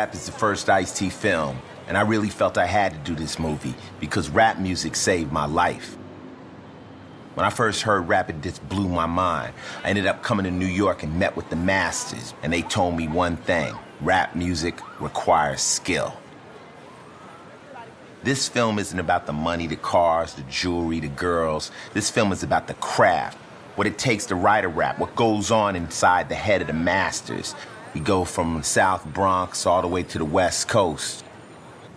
Rap is the first Ice-T film, and I really felt I had to do this movie because rap music saved my life. When I first heard rap, it just blew my mind. I ended up coming to New York and met with the masters, and they told me one thing: rap music requires skill. This film isn't about the money, the cars, the jewelry, the girls. This film is about the craft, what it takes to write a rap, what goes on inside the head of the masters. We go from the South Bronx all the way to the West Coast.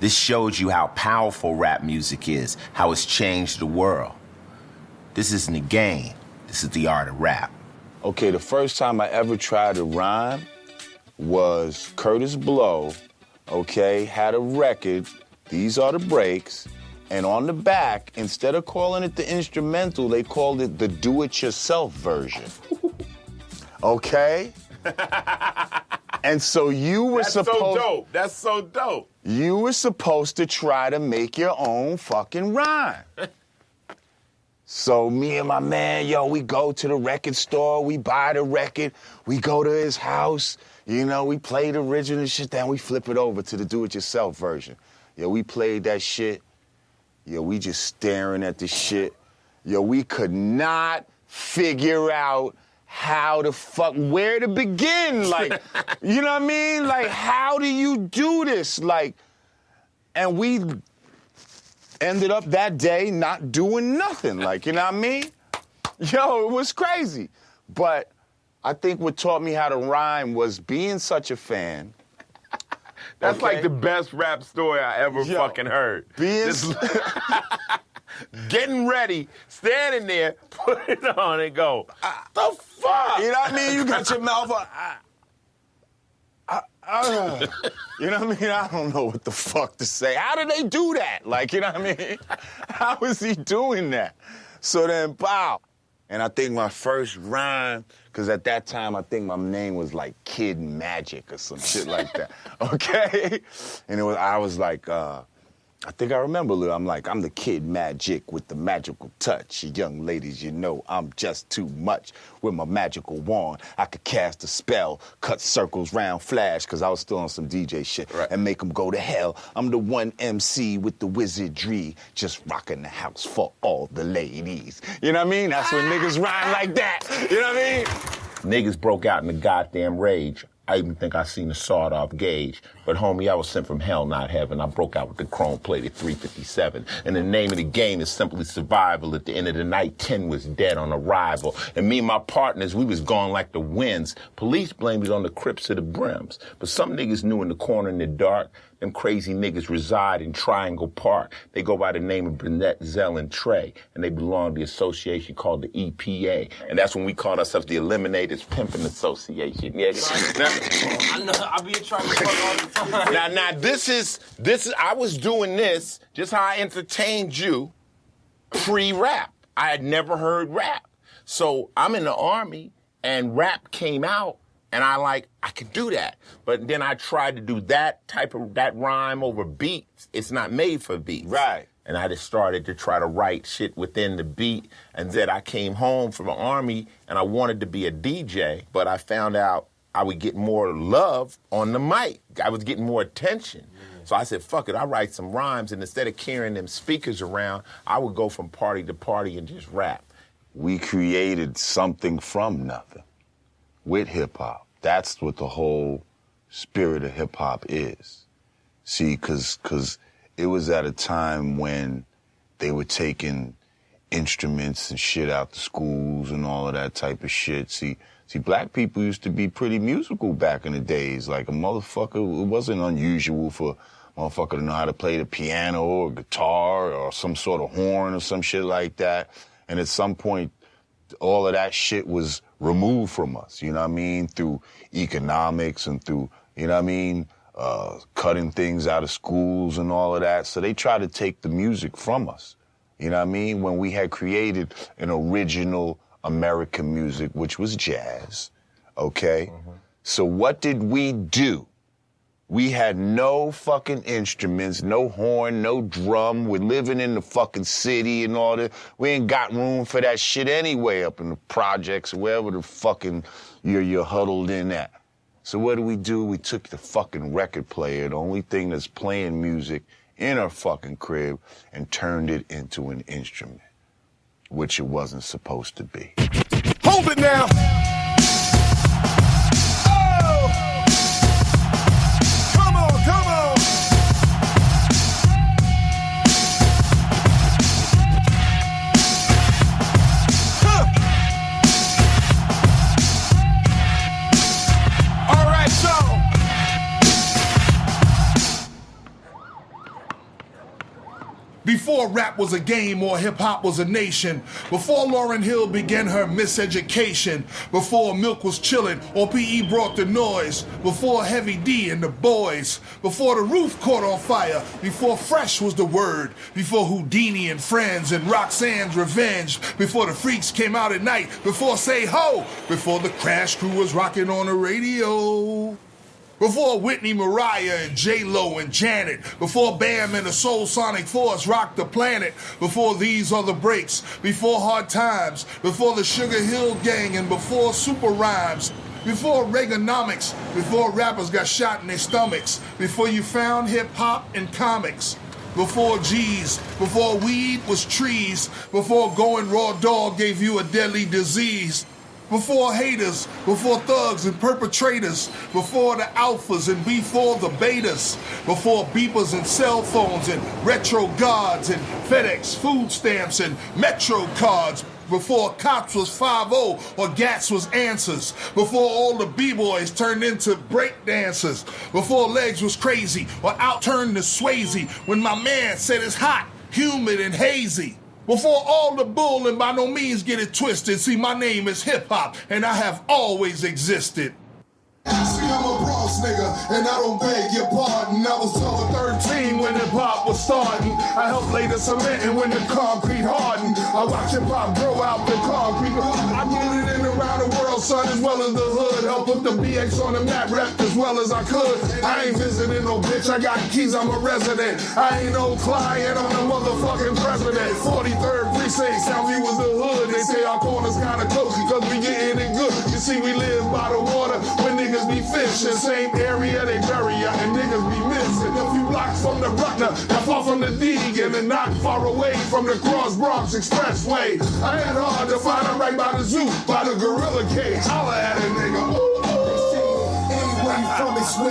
This shows you how powerful rap music is, how it's changed the world. This isn't a game. This is the art of rap. Okay, the first time I ever tried to rhyme was Curtis Blow, okay, had a record, These Are the Breaks, and on the back, instead of calling it the instrumental, they called it the do-it-yourself version. Okay? And so you were supposed... That's so dope. That's so dope. You were supposed to try to make your own fucking rhyme. So me and my man, yo, we go to the record store, we buy the record, we go to his house, you know, we play the original shit, then we flip it over to the do-it-yourself version. Yo, we played that shit. Yo, we just staring at the shit. Yo, we could not figure out how the fuck, where to begin. Like, you know what I mean? Like, how do you do this? Like, and we ended up that day not doing nothing. Like, you know what I mean? Yo, it was crazy. But I think what taught me how to rhyme was being such a fan. That's like the best rap story I ever fucking heard. Getting ready, standing there, put it on and go, the fuck? You know what I mean? You got your mouth on. You know what I mean? I don't know what the fuck to say. How did they do that? Like, you know what I mean? How is he doing that? So then, pow. And I think my first rhyme, because at that time, I think my name was like Kid Magic or some shit like that. Okay? And I was like, I think I remember, I'm like, I'm the Kid Magic with the magical touch. Young ladies, you know I'm just too much. With my magical wand, I could cast a spell, cut circles round flash, because I was still on some DJ shit, right, and make them go to hell. I'm the one MC with the wizardry, just rocking the house for all the ladies. You know what I mean? That's when niggas rhyme like that. You know what I mean? Niggas broke out in a goddamn rage. I even think I seen a sawed-off gauge. But, homie, I was sent from hell, not heaven. I broke out with the chrome-plated 357. And the name of the game is simply survival. At the end of the night, 10 was dead on arrival. And me and my partners, we was gone like the winds. Police blamed it on the Crips of the Brims. But some niggas knew in the corner in the dark, them crazy niggas reside in Triangle Park. They go by the name of Burnett, Zell, and Trey. And they belong to the association called the EPA. And that's when we called ourselves the Eliminators Pimpin' Association. Yeah. I know, I be trying to fuck all the time. Now, this is, I was doing this, just how I entertained you, pre-rap. I had never heard rap. So I'm in the Army, and rap came out, and I could do that. But then I tried to do that rhyme over beats. It's not made for beats. Right. And I just started to try to write shit within the beat. And then I came home from the Army, and I wanted to be a DJ, but I found out I would get more love on the mic. I was getting more attention. So I said, fuck it, I'll write some rhymes, and instead of carrying them speakers around, I would go from party to party and just rap. We created something from nothing with hip-hop. That's what the whole spirit of hip-hop is. See, because it was at a time when they were taking instruments and shit out the schools and all of that type of shit. See, black people used to be pretty musical back in the days. Like a motherfucker, it wasn't unusual for a motherfucker to know how to play the piano or guitar or some sort of horn or some shit like that. And at some point, all of that shit was removed from us, you know what I mean? Through economics and through, you know what I mean? Cutting things out of schools and all of that. So they tried to take the music from us, you know what I mean? When we had created an original American music, which was jazz, okay? Mm-hmm. So what did we do? We had no fucking instruments, no horn, no drum. We're living in the fucking city and all that. We ain't got room for that shit anyway up in the projects or wherever the fucking you're huddled in at. So what do? We took the fucking record player, the only thing that's playing music in our fucking crib, and turned it into an instrument, which it wasn't supposed to be. Hold it now. Oh! Come on, come on. Huh. All right, so. Before rap was a game or hip-hop was a nation, before Lauryn Hill began her miseducation, before Milk was chillin' or P.E. brought the noise, before Heavy D and the boys, before the roof caught on fire, before Fresh was the word, before Houdini and Friends and Roxanne's Revenge, before the Freaks came out at night, before Say Ho, before the Crash Crew was rocking on the radio. Before Whitney, Mariah, and J-Lo and Janet, before Bam and the Soul Sonic Force rocked the planet, before These Are the Breaks, before Hard Times, before the Sugar Hill Gang, and before Super Rhymes, before Reaganomics, before rappers got shot in their stomachs, before you found hip-hop and comics, before G's, before weed was trees, before going raw dog gave you a deadly disease, before haters, before thugs and perpetrators, before the alphas and before the betas, before beepers and cell phones and retro gods and FedEx food stamps and Metro cards, before cops was 5-0 or Gats was answers, before all the b-boys turned into break dancers, before legs was crazy or out turned to Swayze, when my man said it's hot, humid and hazy. Before all the bull, and by no means get it twisted, see, my name is Hip Hop, and I have always existed. See, I'm a Bronx nigga, and I don't beg your pardon. I was over 13 when hip hop was starting. I helped lay the cement and when the concrete hardened. I watched hip hop grow out the concrete. I get it in around the world, son, as well as the hood. Help put the BX on the map, rep as well as I could. I ain't visiting no bitch, I got keys, I'm a resident. I ain't no client, I'm the motherfucking president. 43rd precinct, Southview was the hood. They say our corner's kinda close, cause we getting it good. You see, we live by the water when niggas be fishing. Same area they bury ya and niggas be missing. A few blocks from the Rutner, not far from the Deegan, and not far away from the Cross Bronx Expressway. I ain't hard to find, I'm right by the zoo, by the gorilla cage. Holla at a nigga.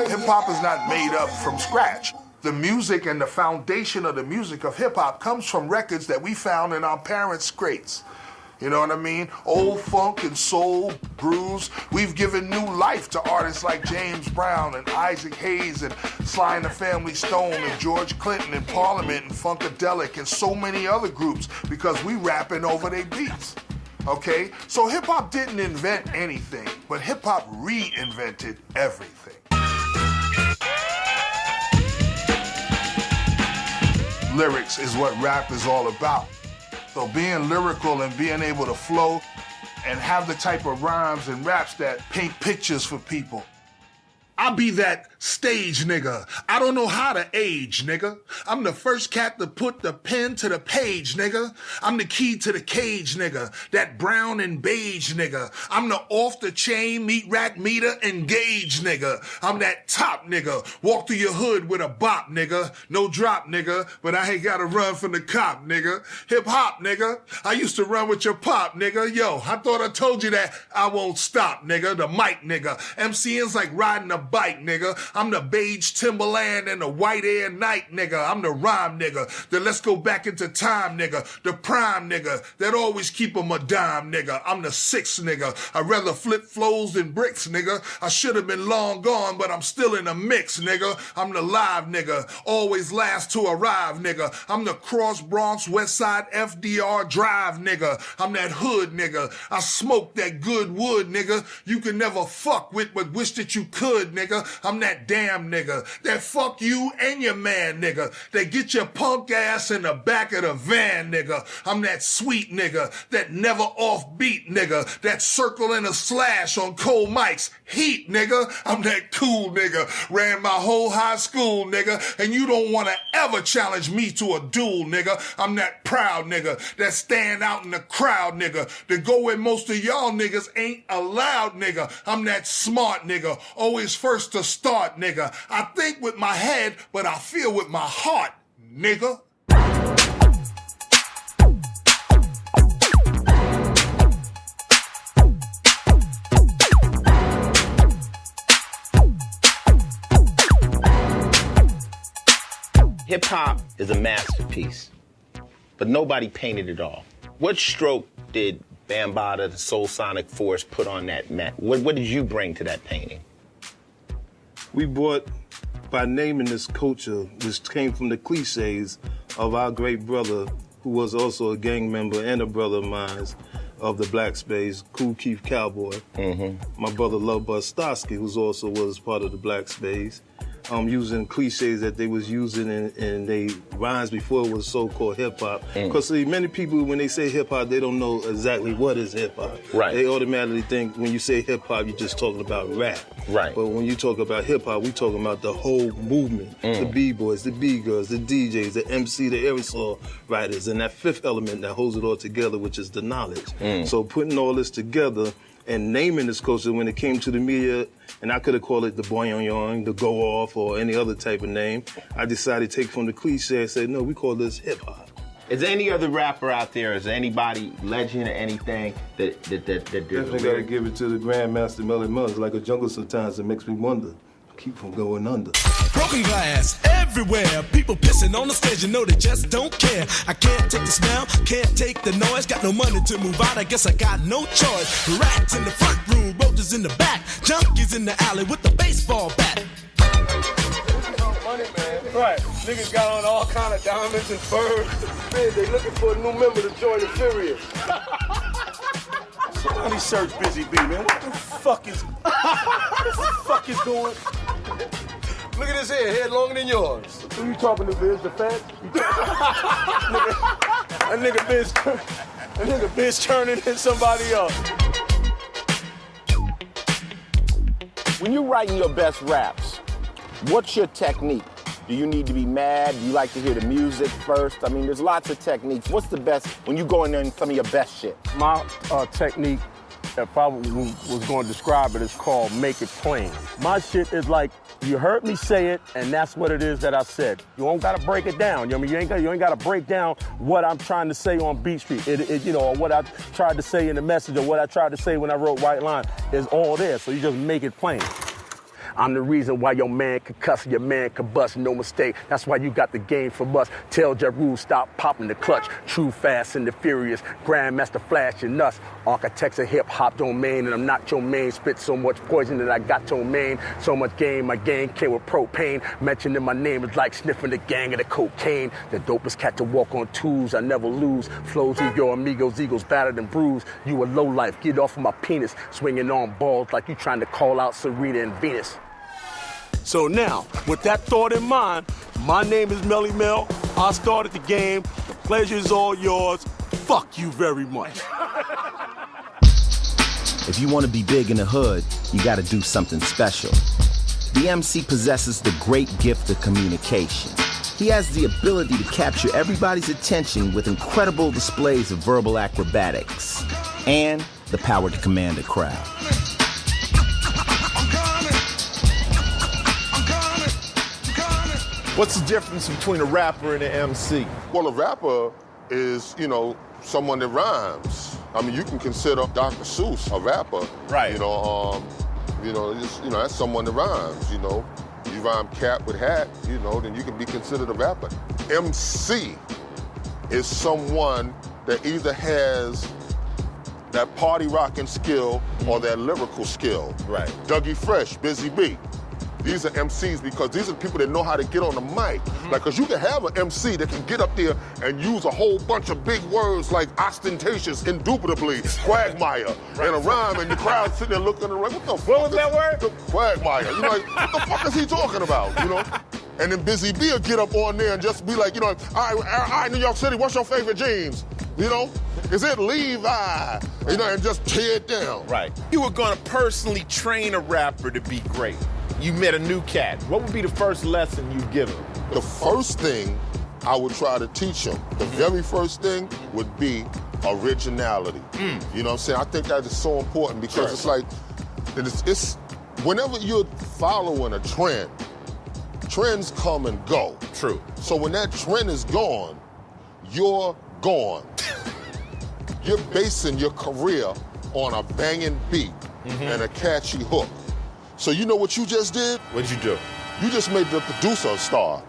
Hip hop is not made up from scratch. The music and the foundation of the music of hip hop comes from records that we found in our parents' crates. You know what I mean? Old funk and soul, grooves. We've given new life to artists like James Brown and Isaac Hayes and Sly and the Family Stone and George Clinton and Parliament and Funkadelic and so many other groups because we rapping over their beats. Okay? So hip hop didn't invent anything, but hip hop reinvented everything. Lyrics is what rap is all about. So being lyrical and being able to flow and have the type of rhymes and raps that paint pictures for people. I be that stage nigga. I don't know how to age, nigga. I'm the first cat to put the pen to the page, nigga. I'm the key to the cage, nigga. That brown and beige, nigga. I'm the off-the-chain meat rack meter engage, nigga. I'm that top nigga. Walk through your hood with a bop, nigga. No drop, nigga, but I ain't gotta run from the cop, nigga. Hip-hop, nigga. I used to run with your pop, nigga. Yo, I thought I told you that I won't stop, nigga. The mic, nigga. MCN's like riding a bike, nigga. I'm the beige Timberland and the white air night, nigga. I'm the rhyme, nigga. The let's go back into time, nigga. The prime, nigga. That always keep 'em a dime, nigga. I'm the sixth, nigga. I'd rather flip flows than bricks, nigga. I should have been long gone, but I'm still in the mix, nigga. I'm the live, nigga. Always last to arrive, nigga. I'm the Cross Bronx West Side FDR Drive, nigga. I'm that hood, nigga. I smoke that good wood, nigga. You can never fuck with, but wish that you could, nigga. I'm that that damn nigga, that fuck you and your man nigga, that get your punk ass in the back of the van nigga. I'm that sweet nigga, that never offbeat nigga, that circle and a slash on cold mics, heat nigga. I'm that cool nigga, ran my whole high school nigga, and you don't wanna ever challenge me to a duel nigga. I'm that proud nigga, that stand out in the crowd nigga, that go where most of y'all niggas ain't allowed nigga. I'm that smart nigga, always first to start nigga. I think with my head, but I feel with my heart, nigga. Hip hop is a masterpiece, but nobody painted it all. What stroke did Bambaataa, the Soul Sonic Force, put on that mat? What did you bring to that painting? We brought, by naming this culture, which came from the cliches of our great brother, who was also a gang member and a brother of mine, of the black space, Kool Keith Cowboy. My brother Love Buzz Starsky, who also was part of the black space. Using cliches that they was using in they rhymes before it was so-called hip-hop. Because see, many people, when they say hip-hop, they don't know exactly what is hip-hop. Right. They automatically think when you say hip-hop, you're just talking about rap. Right. But when you talk about hip-hop, we talking about the whole movement. The B-boys, the B-girls, the DJs, the MC, the aerosol writers, and that fifth element that holds it all together, which is the knowledge. So putting all this together and naming this culture, when it came to the media, and I could have called it the boing, the go off, or any other type of name, I decided to take from the cliche and say, no, we call this hip hop. Is there any other rapper out there? Is there anybody, legend or anything that Definitely got to give it to the Grandmaster Melly Mel. It's like a jungle sometimes. It makes me wonder. Keep from going under. Broken glass everywhere. People pissing on the stage, you know they just don't care. I can't take the smell, can't take the noise. Got no money to move out, I guess I got no choice. Rats in the front room, roaches in the back, junkies in the alley with the baseball bat. Money, man. Right. Niggas got on all kind of diamonds and furs. Man, they looking for a new member to join the Furious. Somebody search Busy Bee, man. What the fuck is going? Look at his head longer than yours. Who you talking to, Biz? The fat? That nigga Biz turning into somebody else. When you're writing your best raps, what's your technique? Do you need to be mad? Do you like to hear the music first? I mean, there's lots of techniques. What's the best when you go in there and some of your best shit? My technique, if I was going to describe it, is called make it plain. My shit is like, you heard me say it, and that's what it is that I said. You don't gotta break it down. You know what I mean? You ain't gotta break down what I'm trying to say on Beat Street. Or what I tried to say in the message, or what I tried to say when I wrote Right Line is all there. So you just make it plain. I'm the reason why your man could cuss, your man could bust, no mistake. That's why you got the game from us. Tell Ja Rule, stop popping the clutch. True, fast, and the furious. Grandmaster Flash and us. Architects of hip-hop domain, and I'm not your main. Spit so much poison that I got your main. So much game, my gang came with propane. Mentioning my name is like sniffing the gang of the cocaine. The dopest cat to walk on twos, I never lose. Flows of your amigos, eagles battered and bruised. You a low life, get off of my penis. Swinging on balls like you trying to call out Serena and Venus. So now, with that thought in mind, my name is Melly Mel. I started the game. The pleasure is all yours. Fuck you very much. If you want to be big in the hood, you got to do something special. The MC possesses the great gift of communication. He has the ability to capture everybody's attention with incredible displays of verbal acrobatics and the power to command a crowd. What's the difference between a rapper and an MC? Well, a rapper is, someone that rhymes. I mean, you can consider Dr. Seuss a rapper. Right. That's someone that rhymes, You rhyme cat with hat, then you can be considered a rapper. MC is someone that either has that party rocking skill or that lyrical skill. Right. Dougie Fresh, Busy Bee. these are MCs because these are people that know how to get on the mic. Like, cause you can have an MC that can get up there and use a whole bunch of big words like ostentatious, indubitably, quagmire, and a rhyme, and the crowd sitting there looking around, what the fuck? What was that word? Quagmire. You know, like, what the fuck is he talking about, you know? And then Busy B will get up on there and just be like, you know, all right, New York City, what's your favorite jeans? You know? Is it Levi? You know, and just tear it down. Right. You were gonna personally train a rapper to be great. You met a new cat. What would be the first lesson you'd give him? The first thing I would try to teach him, the very first thing would be originality. You know what I'm saying? I think that is so important because it's like, it's whenever you're following a trend, trends come and go. True. So when that trend is gone, you're gone. You're basing your career on a banging beat and a catchy hook. So you know what you just did? What'd you do? You just made the producer a star.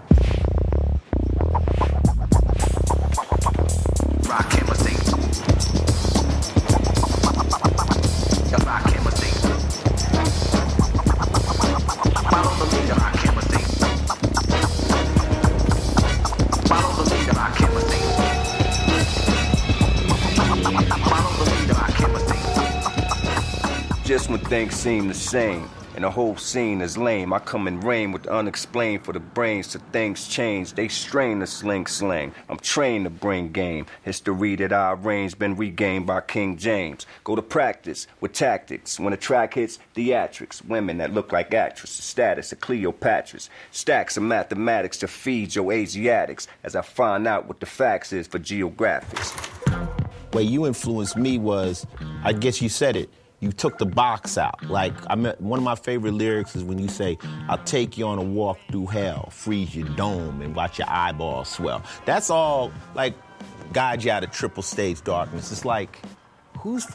Just when things seem the same and the whole scene is lame, I come and reign with the unexplained for the brains till things change. They strain the sling. I'm trained to bring game. History that I arrange been regained by King James. Go to practice with tactics. When the track hits, theatrics. Women that look like actresses. Status of Cleopatra's. Stacks of mathematics to feed your Asiatics as I find out what the facts is for geographics. Way you influenced me was, I guess you said it, you took the box out. Like, one of my favorite lyrics is when you say, I'll take you on a walk through hell, freeze your dome, and watch your eyeballs swell. That's all, like, guide you out of triple stage darkness. It's like, who's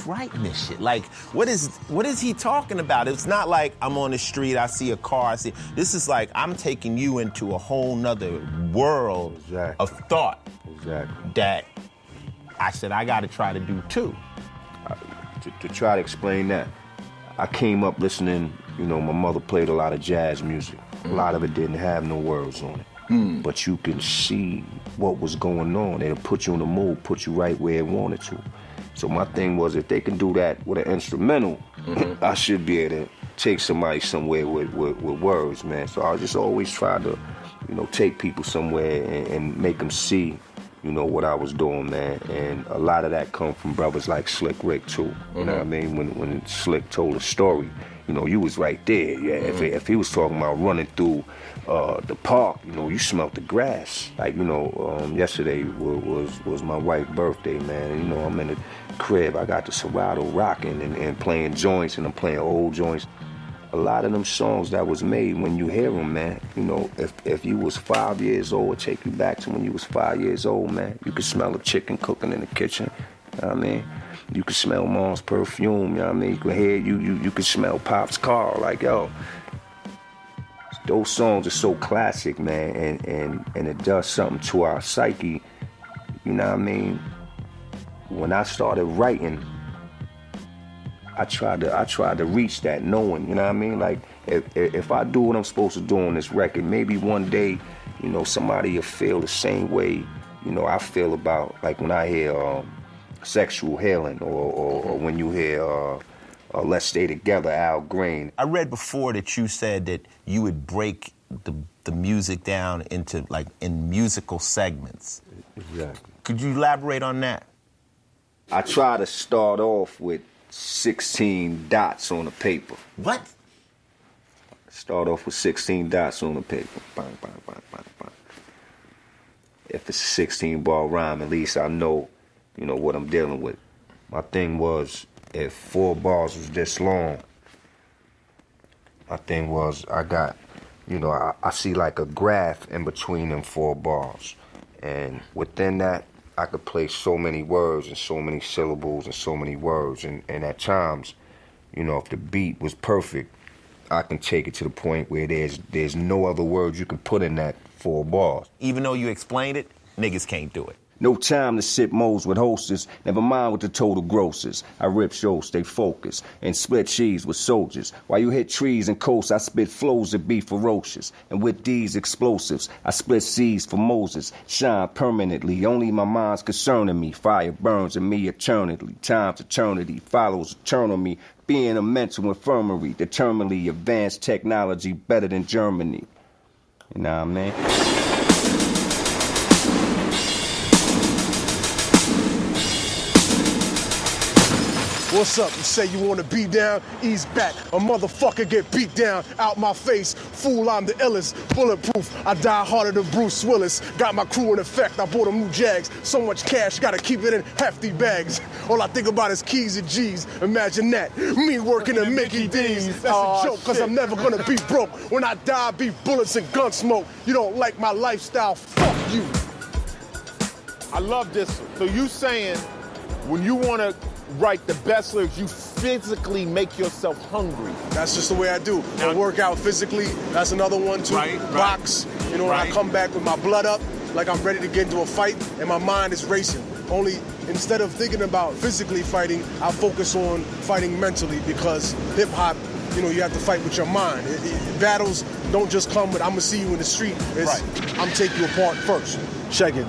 writing this shit? Like, what is he talking about? It's not like I'm on the street, I see a car, this is like, I'm taking you into a whole nother world of thought that I said I gotta try to do too. To try to explain that, I came up listening, you know, my mother played a lot of jazz music. A lot of it didn't have no words on it. But you can see what was going on. It'll put you in the mood, put you right where it wanted to. So my thing was, if they can do that with an instrumental, I should be able to take somebody somewhere with words, man. So I just always try to, you know, take people somewhere and make them see, you know, what I was doing, man. And a lot of that come from brothers like Slick Rick, too. You know what I mean? When Slick told a story, you know, you was right there. Yeah. If he was talking about running through the park, you know, you smelled the grass. Like, you know, yesterday was my wife's birthday, man. And, you know, I'm in the crib. I got the Serato rocking and playing joints, and I'm playing old joints. A lot of them songs that was made, when you hear them, man, you know, if you was 5 years old, it take you back to when you was 5 years old, man. You could smell the chicken cooking in the kitchen, you know what I mean? You could smell Mom's perfume, you know what I mean? You could hear, you could smell Pop's car, like, yo. Those songs are so classic, man, and it does something to our psyche, you know what I mean? When I started writing, I tried to reach that knowing, you know what I mean? Like, if I do what I'm supposed to do on this record, maybe one day, you know, somebody will feel the same way, you know, I feel about, like, when I hear Sexual Healing or when you hear Let's Stay Together, Al Green. I read before that you said that you would break the music down into, like, in musical segments. Exactly. Could you elaborate on that? I try to start off with 16 dots on the paper. What? Start off with 16 dots on the paper. Bang, bang, bang, bang, bang. If it's a 16-bar rhyme, at least I know, you know, what I'm dealing with. My thing was, if 4 bars was this long, my thing was, I got, you know, I see like a graph in between them 4 bars. And within that, I could place so many words and so many syllables and so many words. And at times, you know, if the beat was perfect, I can take it to the point where there's no other words you can put in that 4 bars. Even though you explained it, niggas can't do it. No time to sip moles with hostess. Never mind with the total grosses. I rip shows, stay focused, and split cheese with soldiers. While you hit trees and coasts, I spit flows that be ferocious. And with these explosives, I split seas for Moses. Shine permanently, only my mind's concerning me. Fire burns in me eternally. Time's eternity follows eternal me. Being a mental infirmary, determinedly advanced technology better than Germany. You know what I mean? What's up? You say you wanna be down? Ease back. A motherfucker get beat down out my face. Fool, I'm the illest. Bulletproof. I die harder than Bruce Willis. Got my crew in effect. I bought them new Jags. So much cash, gotta keep it in hefty bags. All I think about is keys and G's. Imagine that. Me working at Mickey D's. That's a joke, cause I'm never gonna be broke. When I die, I be bullets and gun smoke. You don't like my lifestyle? Fuck you. I love this one. So you saying when you wanna write the best lyrics, you physically make yourself hungry. That's just the way I do. I work out physically. That's another one too. Box. You know, I come back with my blood up, like I'm ready to get into a fight, and my mind is racing. Only instead of thinking about physically fighting, I focus on fighting mentally, because hip hop, you know, you have to fight with your mind. Battles don't just come with, I'm gonna see you in the street. I'm taking you apart first. Check it.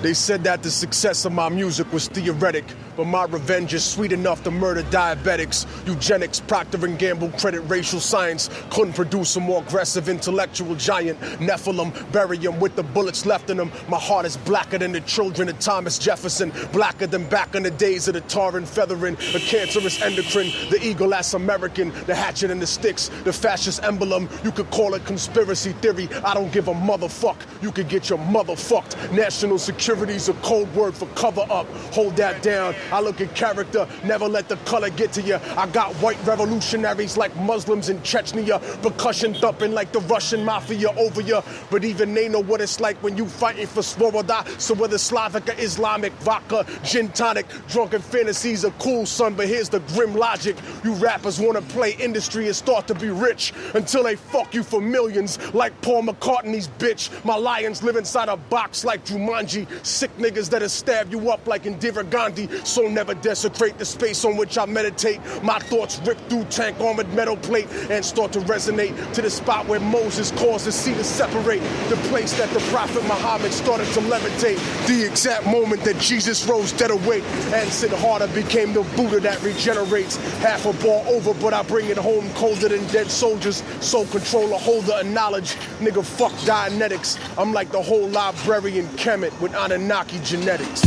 They said that the success of my music was theoretic, but my revenge is sweet enough to murder diabetics. Eugenics, Procter & Gamble, credit racial science couldn't produce a more aggressive intellectual giant. Nephilim, bury him with the bullets left in him. My heart is blacker than the children of Thomas Jefferson, blacker than back in the days of the tar and feathering, a cancerous endocrine, the eagle ass American, the hatchet and the sticks, the fascist emblem. You could call it conspiracy theory. I don't give a motherfuck. You could get your motherfucked. National security's a code word for cover up. Hold that down. I look at character, never let the color get to you. I got white revolutionaries like Muslims in Chechnya, percussion thumping like the Russian mafia over you. But even they know what it's like when you fighting for Svoboda. So whether Slavic or Islamic, vodka, gin tonic, drunken fantasies are cool, son, but here's the grim logic. You rappers wanna play industry and start to be rich until they fuck you for millions like Paul McCartney's bitch. My lions live inside a box like Jumanji. Sick niggas that'll stab you up like Indira Gandhi. So never desecrate the space on which I meditate. My thoughts rip through tank armored metal plate and start to resonate to the spot where Moses caused the sea to separate. The place that the prophet Muhammad started to levitate. The exact moment that Jesus rose dead awake and Sid Harder became the Buddha that regenerates. Half a ball over, but I bring it home colder than dead soldiers. Soul controller, holder of knowledge. Nigga, fuck Dianetics. I'm like the whole librarian Kemet with Anunnaki genetics.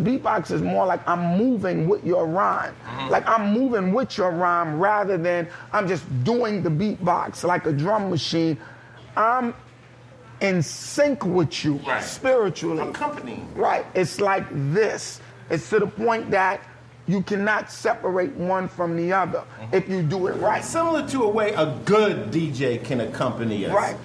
Beatbox is more like I'm moving with your rhyme. Like I'm moving with your rhyme rather than I'm just doing the beatbox like a drum machine. I'm in sync with you spiritually. Accompanying. Right. It's like this. It's to the point that you cannot separate one from the other if you do it right. Similar to a way a good DJ can accompany us. Right.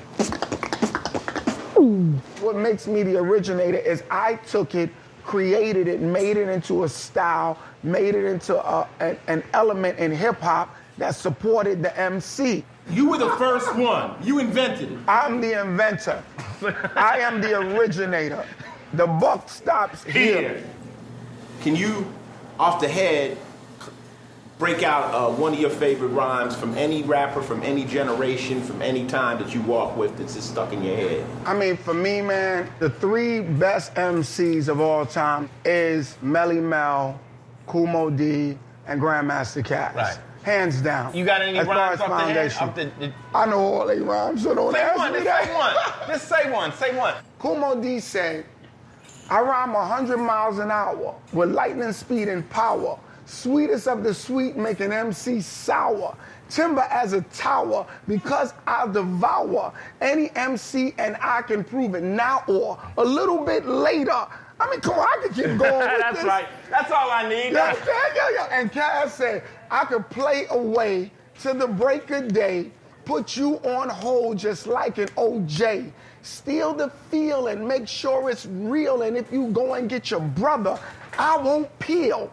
What makes me the originator is I took it, created it, made it into a style, made it into an element in hip hop that supported the MC. You were the first one. You invented it. I'm the inventor. I am the originator. The buck stops here. Can you, off the head, break out one of your favorite rhymes from any rapper, from any generation, from any time that you walk with that's just stuck in your head? I mean, for me, man, the three best MCs of all time is Melly Mel, Kumo D, and Grandmaster Cass. Right. Hands down. You got any as rhymes far as off foundation. the I know all they rhymes, so don't ask me that. Say one. Just say one. Say one. Kumo D said, I rhyme 100 miles an hour with lightning speed and power. Sweetest of the sweet make an MC sour. Timber as a tower because I'll devour any MC and I can prove it now or a little bit later. I mean, come on, I could keep going with That's this. right. That's all I need. Yeah. And Cass said, I could play away to the break of day, put you on hold just like an OJ. Steal the feel and make sure it's real. And if you go and get your brother, I won't peel.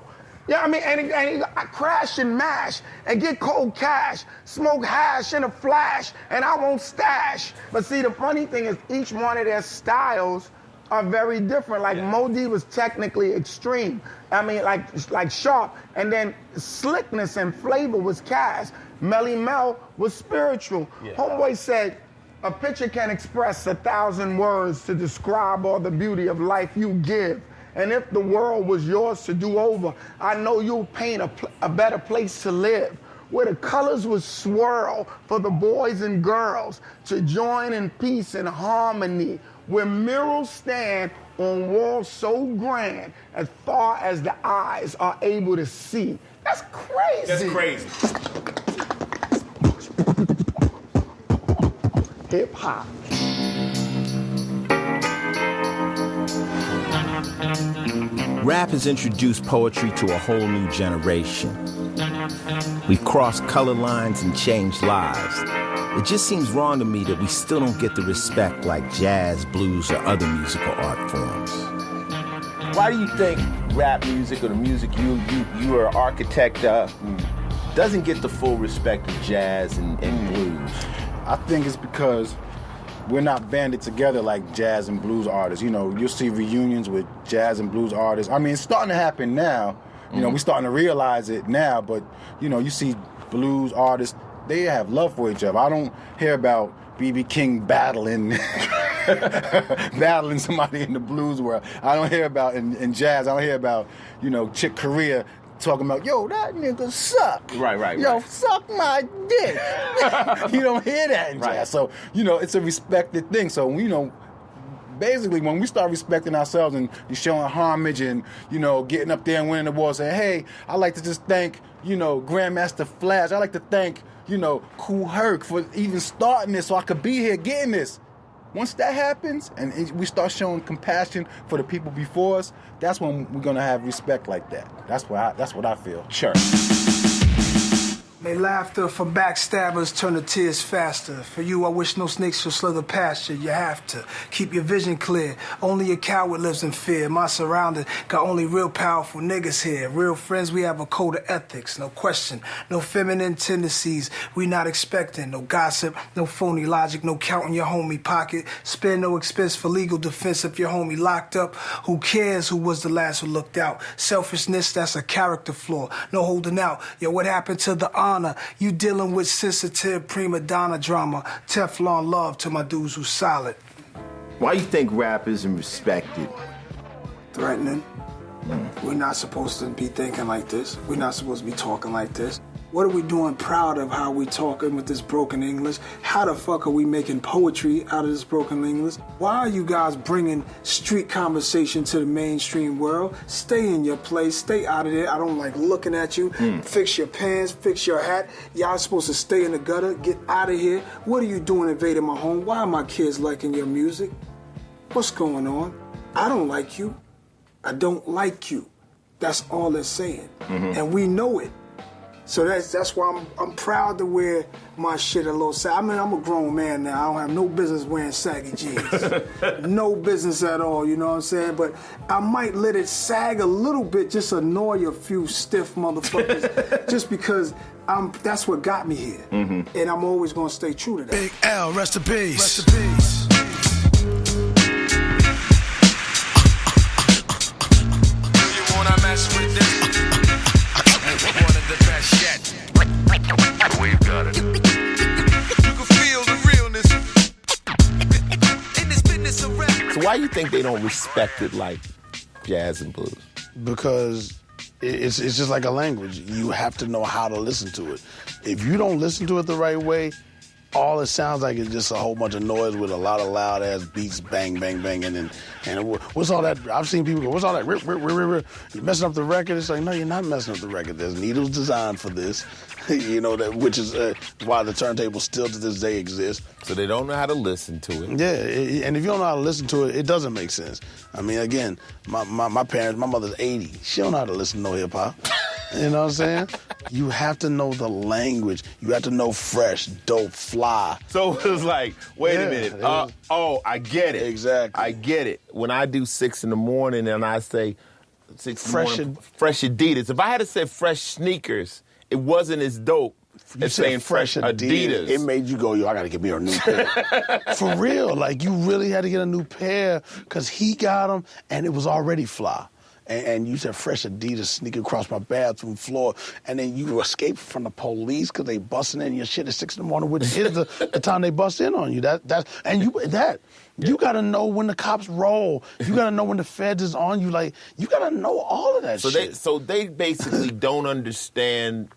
Yeah, I mean, and I crash and mash and get cold cash, smoke hash in a flash, and I won't stash. But see, the funny thing is each one of their styles are very different. Like Modi was technically extreme. I mean, like sharp, and then slickness and flavor was Cash. Melly Mel was spiritual. Yeah. Homeboy said, a picture can express 1,000 words to describe all the beauty of life you give. And if the world was yours to do over, I know you'll paint a better place to live, where the colors would swirl for the boys and girls to join in peace and harmony, where murals stand on walls so grand as far as the eyes are able to see. That's crazy. That's crazy. Hip hop. Rap has introduced poetry to a whole new generation. We've crossed color lines and changed lives. It just seems wrong to me that we still don't get the respect like jazz, blues, or other musical art forms. Why do you think rap music or the music you are an architect of doesn't get the full respect of jazz and blues? I think it's because we're not banded together like jazz and blues artists. You know, you'll see reunions with jazz and blues artists. I mean, it's starting to happen now. You know, we're starting to realize it now, but, you know, you see blues artists, they have love for each other. I don't hear about B.B. King battling somebody in the blues world. I don't hear about, in jazz, I don't hear about, you know, Chick Corea talking about, yo, that nigga suck. Right. Yo, suck my dick. You don't hear that in jazz. So, you know, it's a respected thing. So, you know, basically when we start respecting ourselves and showing homage and, you know, getting up there and winning the awards, saying, hey, I'd like to just thank, you know, Grandmaster Flash. I'd like to thank, you know, Kool Herc for even starting this so I could be here getting this. Once that happens and we start showing compassion for the people before us, that's when we're gonna have respect like that. That's what I feel. Sure. May laughter for backstabbers turn to tears faster. For you, I wish no snakes should slither past you. You have to keep your vision clear. Only a coward lives in fear. My surroundings got only real powerful niggas here. Real friends, we have a code of ethics. No question, no feminine tendencies we not expecting. No gossip, no phony logic, no counting your homie pocket. Spare no expense for legal defense if your homie locked up. Who cares who was the last who looked out? Selfishness, that's a character flaw. No holding out. Yo, what happened to the honor? You dealing with sensitive prima donna drama. Teflon love to my dudes who solid. Why do you think rap isn't respected? Threatening. We're not supposed to be thinking like this. We're not supposed to be talking like this. What are we doing proud of how we talking with this broken English? How the fuck are we making poetry out of this broken English? Why are you guys bringing street conversation to the mainstream world? Stay in your place. Stay out of there. I don't like looking at you. Fix your pants. Fix your hat. Y'all supposed to stay in the gutter. Get out of here. What are you doing invading my home? Why are my kids liking your music? What's going on? I don't like you. I don't like you. That's all they're saying. And we know it. So that's why I'm proud to wear my shit a little saggy. I mean, I'm a grown man now. I don't have no business wearing saggy jeans. No business at all, you know what I'm saying? But I might let it sag a little bit, just annoy a few stiff motherfuckers, just because that's what got me here. And I'm always gonna stay true to that. Big L, rest in peace. Rest in peace. Do you wanna mess with this? One of the best yet. We've got it. You can feel the realness in this business of rap. So why do you think they don't respect it like jazz and blues? Because it's just like a language. You have to know how to listen to it. If you don't listen to it the right way, all it sounds like is just a whole bunch of noise with a lot of loud ass beats, bang, bang, bang, and what's all that? I've seen people go, what's all that? Rip, rip, rip, rip, rip. You messing up the record? It's like, no, you're not messing up the record. There's needles designed for this, which is why the turntable still to this day exists. So they don't know how to listen to it. Yeah, and if you don't know how to listen to it, it doesn't make sense. I mean, again, my parents, my mother's 80. She don't know how to listen to no hip hop. You know what I'm saying? You have to know the language. You have to know fresh, dope, fly. So it was like, wait a minute. I get it. Exactly. I get it. When I do 6 in the morning and I say fresh Adidas. If I had to say fresh sneakers, it wasn't as dope as saying fresh Adidas. It made you go, yo, I got to get me a new pair. For real. Like, you really had to get a new pair because he got them and it was already fly. And you said fresh Adidas sneaking across my bathroom floor, and then you escape from the police because they busting in your shit at 6 in the morning, which is the time they bust in on you. You got to know when the cops roll. You got to know when the feds is on you. Like, you got to know all of that shit. So they basically don't understand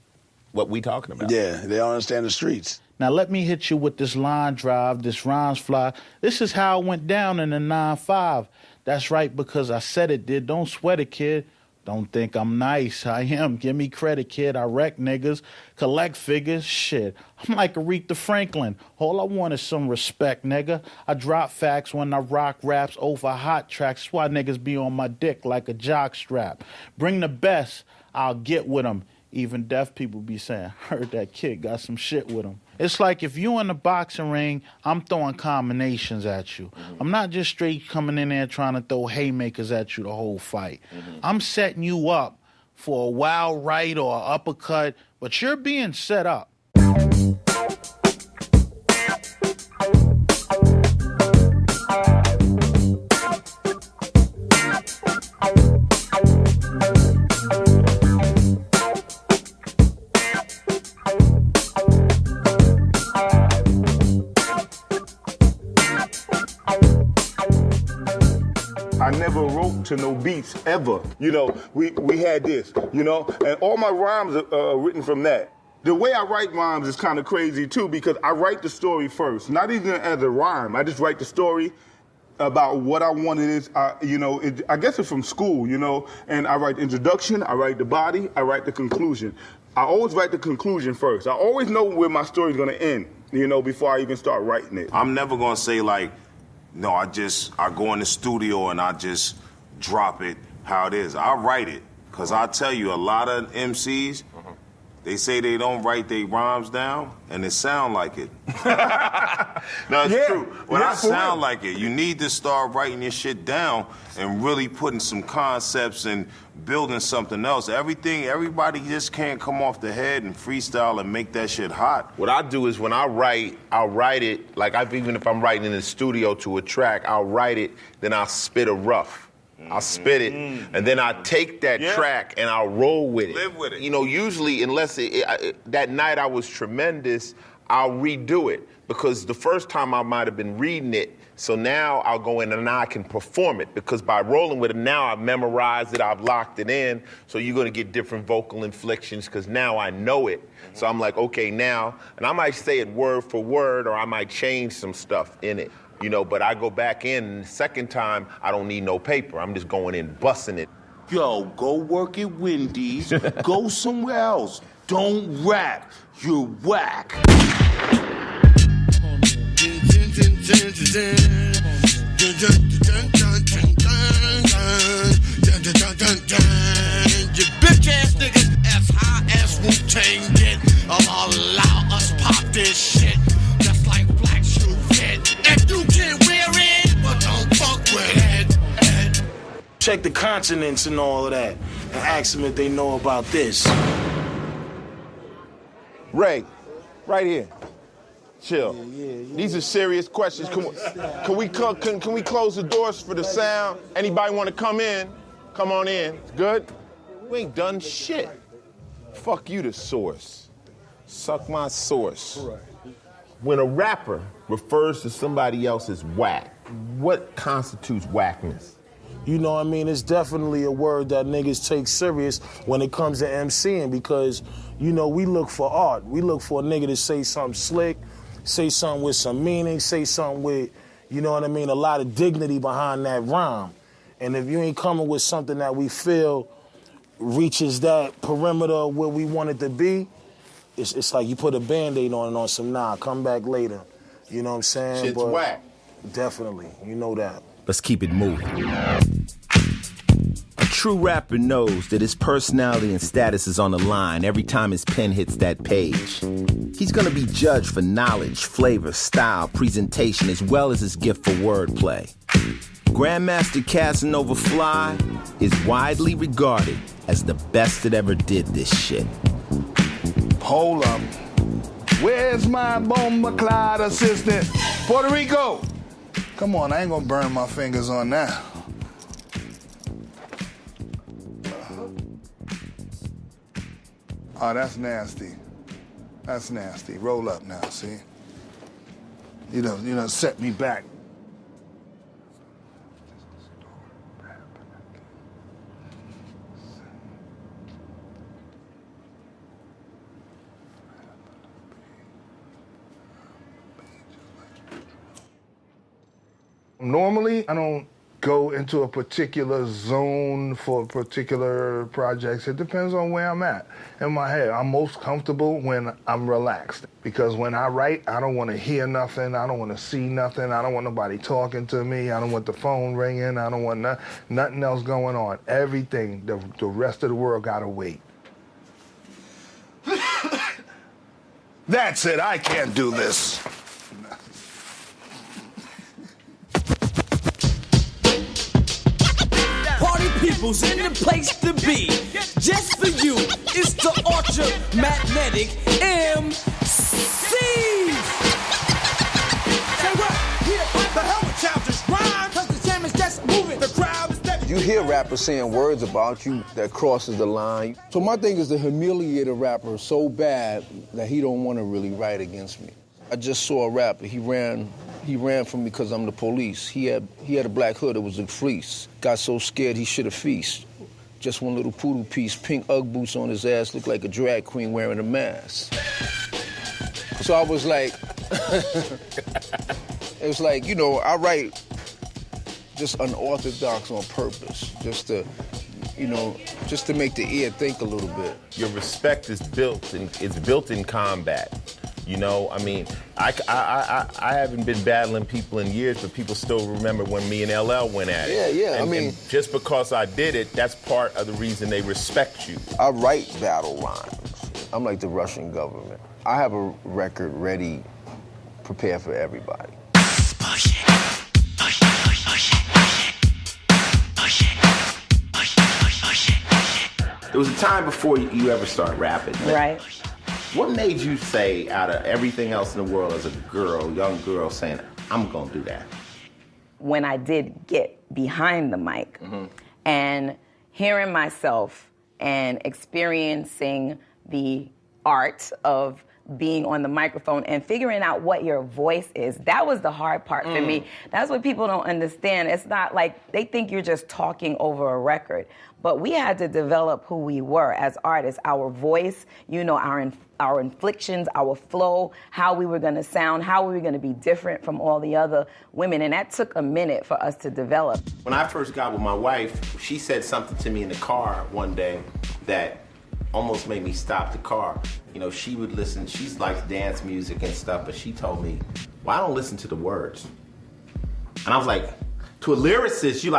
what we talking about. Yeah, they don't understand the streets. Now let me hit you with this line drive, this rhymes fly. This is how it went down in the 9-5. That's right, because I said it did. Don't sweat it, kid. Don't think I'm nice. I am. Give me credit, kid. I wreck niggas, collect figures. Shit, I'm like Aretha Franklin. All I want is some respect, nigga. I drop facts when I rock raps over hot tracks. That's why niggas be on my dick like a jock strap. Bring the best, I'll get with them. Even deaf people be saying, heard that kid got some shit with him. It's like if you in the boxing ring, I'm throwing combinations at you. I'm not just straight coming in there trying to throw haymakers at you the whole fight. I'm setting you up for a wild right or uppercut, but you're being set up. I never wrote to no beats ever. We had this, and all my rhymes are written from that. The way I write rhymes is kind of crazy too, because I write the story first, not even as a rhyme. I just write the story about what I wanted. I guess it's from school, and I write the introduction, I write the body, I write the conclusion. I always write the conclusion first. I always know where my story's gonna end, before I even start writing it. I'm never gonna say like, no, I go in the studio and I just drop it how it is. I write it, because I tell you, a lot of MCs, they say they don't write their rhymes down, and it sound like it. No, it's true. When I sound like it, you need to start writing your shit down and really putting some concepts and building something else. Everybody just can't come off the head and freestyle and make that shit hot. What I do is when I write, I'll write it, like even if I'm writing in the studio to a track, I'll write it, then I'll spit a rough. I'll spit it, and then I take that track and I'll roll with it. Live with it. Usually, unless that night I was tremendous, I'll redo it, because the first time I might have been reading it, so now I'll go in and now I can perform it, because by rolling with it now I've memorized it, I've locked it in, so you're gonna get different vocal inflections because now I know it. So I'm like, okay, now, and I might say it word for word, or I might change some stuff in it. But I go back in, and the second time, I don't need no paper. I'm just going in, busting it. Yo, go work at Wendy's. Go somewhere else. Don't rap. You're whack. You bitch ass niggas as high as Wu-Tang get. Allow us pop this shit. Just like Black Shoe Fit. If you can't wear it, well, don't fuck with it. Check the consonants and all of that, and ask them if they know about this. Ray, right here. Chill. These are serious questions. Can we close the doors for the sound? Anybody want to come in? Come on in. Good? We ain't done shit. Fuck you, the source. Suck my source. When a rapper refers to somebody else as whack, what constitutes whackness? You know what I mean? It's definitely a word that niggas take serious when it comes to MCing, because, we look for art. We look for a nigga to say something slick, say something with some meaning, say something with, you know what I mean, a lot of dignity behind that rhyme. And if you ain't coming with something that we feel reaches that perimeter where we want it to be, it's like you put a Band-Aid on some, come back later. You know what I'm saying? Shit's whack. Definitely, you know that. Let's keep it moving. A true rapper knows that his personality and status is on the line every time his pen hits that page. He's gonna be judged for knowledge, flavor, style, presentation, as well as his gift for wordplay. Grandmaster Casanova Fly is widely regarded as the best that ever did this shit. Hold up. Where's my Bomba Clyde assistant? Puerto Rico! Come on, I ain't gonna burn my fingers on that. Oh, that's nasty. That's nasty. Roll up now, see? You know, set me back. Normally, I don't go into a particular zone for particular projects. It depends on where I'm at in my head. I'm most comfortable when I'm relaxed. Because when I write, I don't want to hear nothing. I don't want to see nothing. I don't want nobody talking to me. I don't want the phone ringing. I don't want nothing else going on. Everything, the rest of the world gotta wait. That's it, I can't do this. Party people's in the place to be. Just for you, it's the Ultra Magnetic MC. Say what? The hell with childish rhyme, cause the jam is just moving. The crowd is stepping. You hear rappers saying words about you that crosses the line. So my thing is to humiliate a rapper so bad that he don't want to really write against me. I just saw a rapper, he ran from me because I'm the police. He had a black hood, it was a fleece. Got so scared he should have feast. Just one little poodle piece, pink Ugg boots on his ass, looked like a drag queen wearing a mask. So I was like, it was like, you know, I write just unorthodox on purpose, just to make the ear think a little bit. Your respect is built in combat. You know, I mean, I haven't been battling people in years, but people still remember when me and LL went at it. Yeah, and just because I did it, that's part of the reason they respect you. I write battle rhymes. I'm like the Russian government. I have a record ready, prepared for everybody. There was a time before you ever started rapping. Right. What made you say, out of everything else in the world, as a girl, young girl, saying, I'm gonna do that? When I did get behind the mic and hearing myself and experiencing the art of being on the microphone and figuring out what your voice is, that was the hard part for me. That's what people don't understand. It's not like they think you're just talking over a record, but we had to develop who we were as artists, our voice, you know, our inflections, our flow, how we were gonna sound, how we were gonna be different from all the other women, and that took a minute for us to develop. When I first got with my wife, she said something to me in the car one day that almost made me stop the car. You know, she would listen, she likes dance music and stuff, but she told me, well, I don't listen to the words. And I was like, to a lyricist, you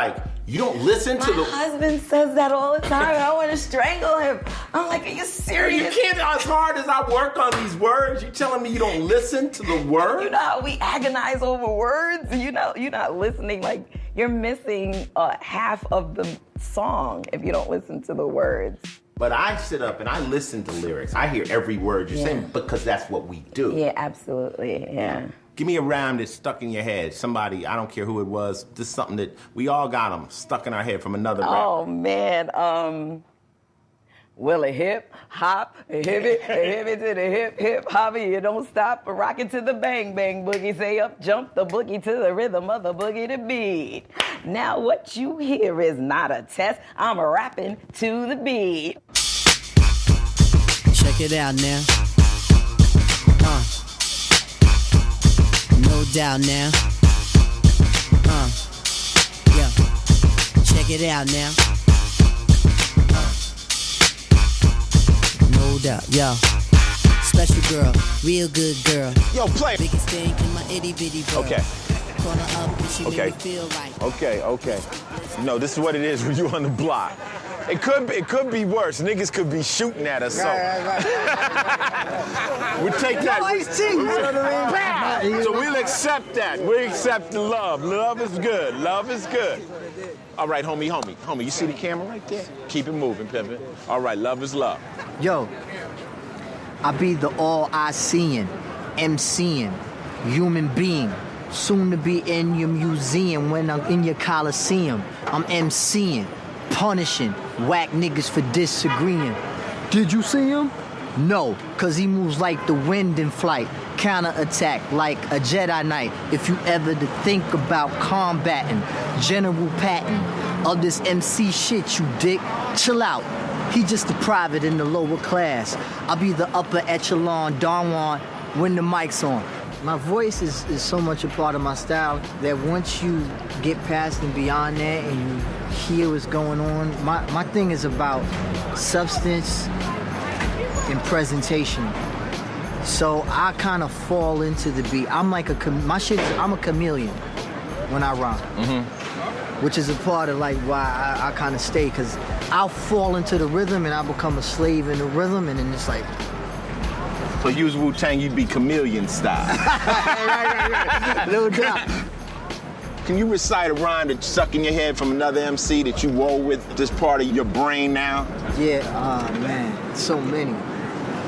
don't listen to My husband says that all the time. I want to strangle him. I'm like, are you serious? You can't, as hard as I work on these words, you telling me you don't listen to the words? You know how we agonize over words? You know, you're not listening. Like, you're missing half of the song if you don't listen to the words. But I sit up and I listen to lyrics. I hear every word you're saying because that's what we do. Yeah, absolutely, yeah. Give me a rhyme that's stuck in your head. Somebody, I don't care who it was, just something that we all got them stuck in our head from another rapper. Oh, man. Well, a hip, hop, a hip it to the hip, hop, you don't stop, rock it to the bang, bang, boogie, say up, jump the boogie to the rhythm of the boogie to beat. Now what you hear is not a test, I'm rapping to the beat. Check it out now. it out now. Yeah. Check it out now. No doubt, yo. Special girl, real good girl. Yo, play it. Biggest thing in my itty bitty world. Okay. Call her up and she Okay. make me feel right. Okay. No, this is what it is when you on the block. It could be worse. Niggas could be shooting at us. So we'll take that. So we'll accept that. We accept the love. Love is good. Love is good. All right, homie. You see the camera right there? Keep it moving, pimpin'. All right, love is love. Yo, I be the all-I-seeing, MCing, human being. Soon to be in your museum when I'm in your coliseum. I'm MCing, punishing whack niggas for disagreeing. Did you see him? No, cause he moves like the wind in flight. Counter-attack like a Jedi Knight. If you ever to think about combating General Patton of this MC shit, you dick, chill out. He just a private in the lower class. I'll be the upper echelon, Don Juan, when the mic's on. My voice is so much a part of my style that once you get past and beyond that and you hear what's going on, my thing is about substance and presentation. So I kind of fall into the beat. I'm like I'm a chameleon when I rhyme. Which is a part of like why I kind of stay, because I'll fall into the rhythm and I'll become a slave in the rhythm, and then it's like. So you was Wu-Tang, you'd be chameleon style. right. No doubt. Can you recite a rhyme that's stuck in your head from another MC that you roll with this part of your brain now? Yeah, man, so many.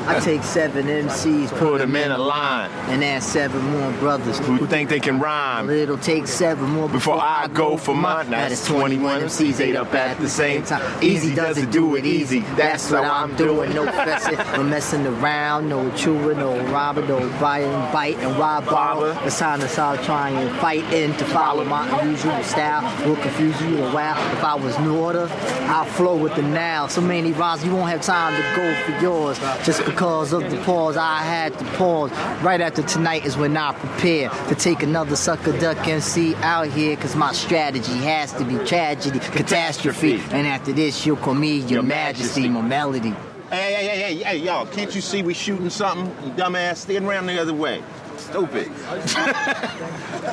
I take 7 MCs, put them in a line, and add 7 more brothers who think they can rhyme. It'll take 7 more before I go for mine. That's 21 MCs ate up at the same time. Easy doesn't do it easy. That's what I'm doing. No fessing, no messing around, no chewing, no robbing, no bite and why bother. It's time to start trying and fight in to follow my unusual style. Will confuse you a while. If I was new order, I'll flow with the now. So many rhymes, you won't have time to go for yours. Just because of the pause, I had to pause. Right after tonight is when I prepare to take another sucker duck MC out here, cause my strategy has to be tragedy, catastrophe. And after this, you'll call me your majesty, my melody. Hey, y'all, can't you see we shooting something? You dumbass, stand around the other way. Stupid.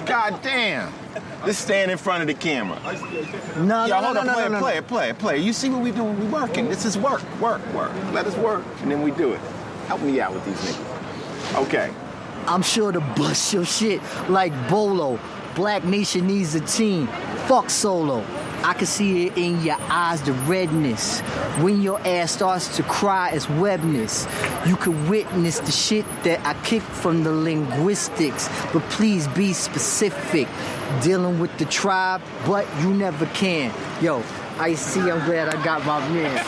God damn. Let's stand in front of the camera. No, play it. You see what we doing? We working. This is work. Let us work, and then we do it. Help me out with these niggas. Okay. I'm sure to bust your shit like Bolo. Black Nation needs a team. Fuck Solo. I can see it in your eyes, the redness. When your ass starts to cry, it's webness. You can witness the shit that I kick from the linguistics. But please be specific. Dealing with the tribe, but you never can. Yo, I see, I'm glad I got my man.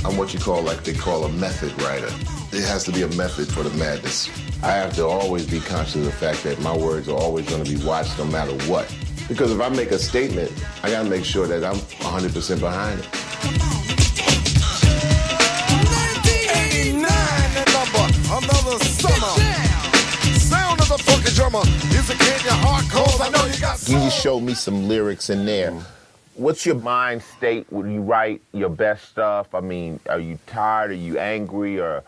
I'm what you call, like they call a method writer. It has to be a method for the madness. I have to always be conscious of the fact that my words are always going to be watched no matter what. Because if I make a statement, I got to make sure that I'm 100% behind it. 1989, the number, another summer. Sound of the funky drummer. Music in your heart cold. I know you got. You just showed me some lyrics in there. What's your mind state when you write your best stuff? I mean, are you tired? Are you angry? Or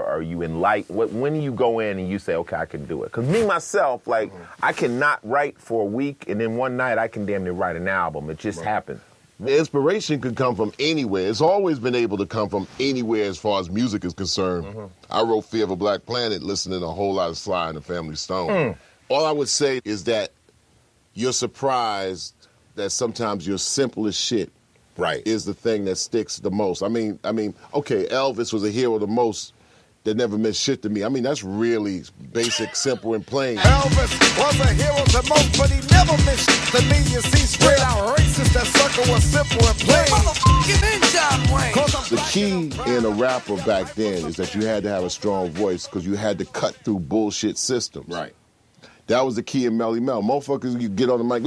are you enlightened? When do you go in and you say, okay, I can do it? Because me, myself, like, I cannot write for a week, and then one night I can damn near write an album. It just happens. The inspiration could come from anywhere. It's always been able to come from anywhere as far as music is concerned. I wrote Fear of a Black Planet listening to a whole lot of Sly and the Family Stone. All I would say is that you're surprised that sometimes your simplest shit is the thing that sticks the most. I mean, okay, Elvis was a hero the most that never meant shit to me. I mean, that's really basic, simple, and plain. Elvis was a hero the most, but he never meant shit to me. You see, straight out racist, that sucker was simple and plain. Motherfucking John Wayne. The key in a rapper back then is that you had to have a strong voice because you had to cut through bullshit systems. Right. That was the key in Melly Mel. Motherfuckers, you get on the mic,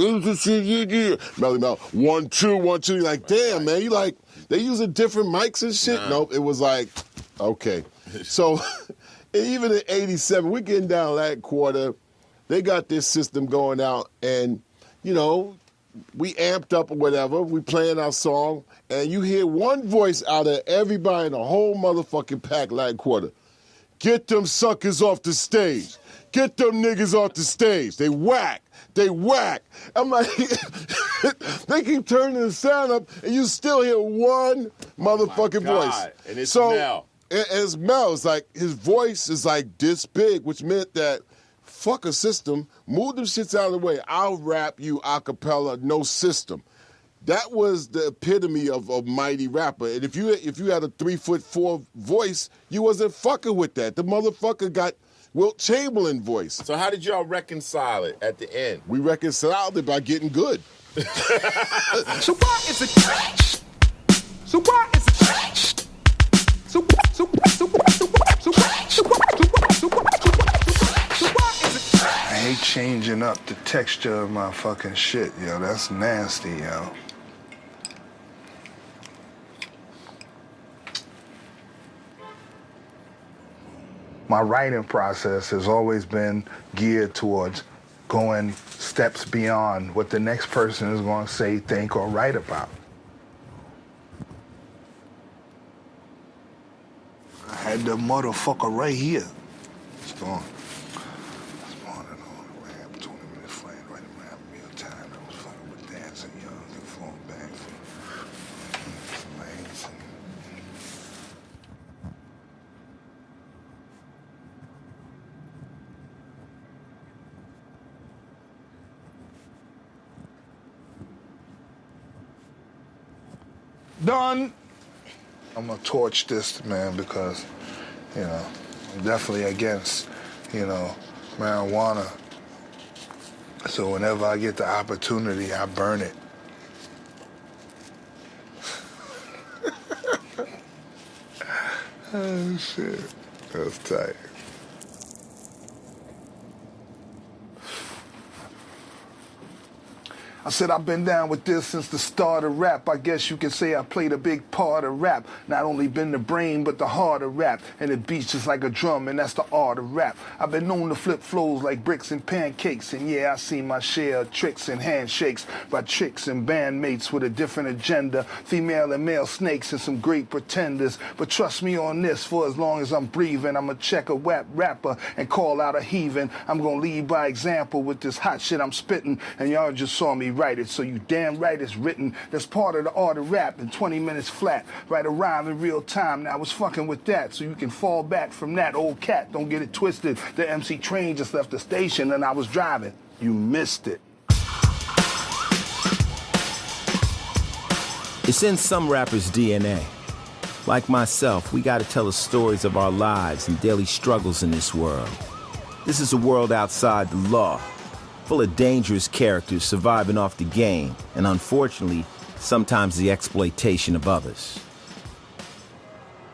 Melly Mel, 1, 2, 1, 2. You're like, damn, man. You like, They using different mics and shit. Nope, it was like, okay. So even in 87, we're getting down that quarter. They got this system going out, and, you know, we amped up or whatever. We playing our song, and you hear one voice out of everybody in the whole motherfucking pack like quarter. Get them suckers off the stage. Get them niggas off the stage. They whack. They whack. I'm like, they keep turning the sound up, and you still hear one motherfucking voice. And it's Mel. And it's Mel. It's like, his voice is like this big, which meant that fuck a system, move them shits out of the way. I'll rap you a cappella, no system. That was the epitome of a mighty rapper. And if you had a 3'4" voice, you wasn't fucking with that. The motherfucker got Wilt Chamberlain voice. So how did y'all reconcile it at the end? We reconciled it by getting good. So why is it? So why is it? So I hate changing up the texture of my fucking shit, yo. That's nasty, yo. My writing process has always been geared towards going steps beyond what the next person is going to say, think, or write about. I had the motherfucker right here. It's gone. Done. I'm gonna torch this, man, because, you know, I'm definitely against, you know, marijuana. So whenever I get the opportunity, I burn it. Oh, shit. That's tight. I said I've been down with this since the start of rap. I guess you can say I played a big part of rap. Not only been the brain, but the heart of rap. And it beats just like a drum, and that's the art of rap. I've been known to flip flows like bricks and pancakes. And yeah, I seen my share of tricks and handshakes by chicks and bandmates with a different agenda. Female and male snakes and some great pretenders. But trust me on this, for as long as I'm breathing, I'ma check a whack rapper and call out a heathen. I'm gonna lead by example with this hot shit I'm spitting. And y'all just saw me write it, so you damn right it's written. That's part of the art of rap in 20 minutes flat. Write a rhyme in real time. Now I was fucking with that, so you can fall back from that. Old cat, don't get it twisted. The MC train just left the station and I was driving. You missed it. It's in some rappers' DNA. Like myself, we gotta tell the stories of our lives and daily struggles in this world. This is a world outside the law, full of dangerous characters surviving off the game, and unfortunately, sometimes the exploitation of others.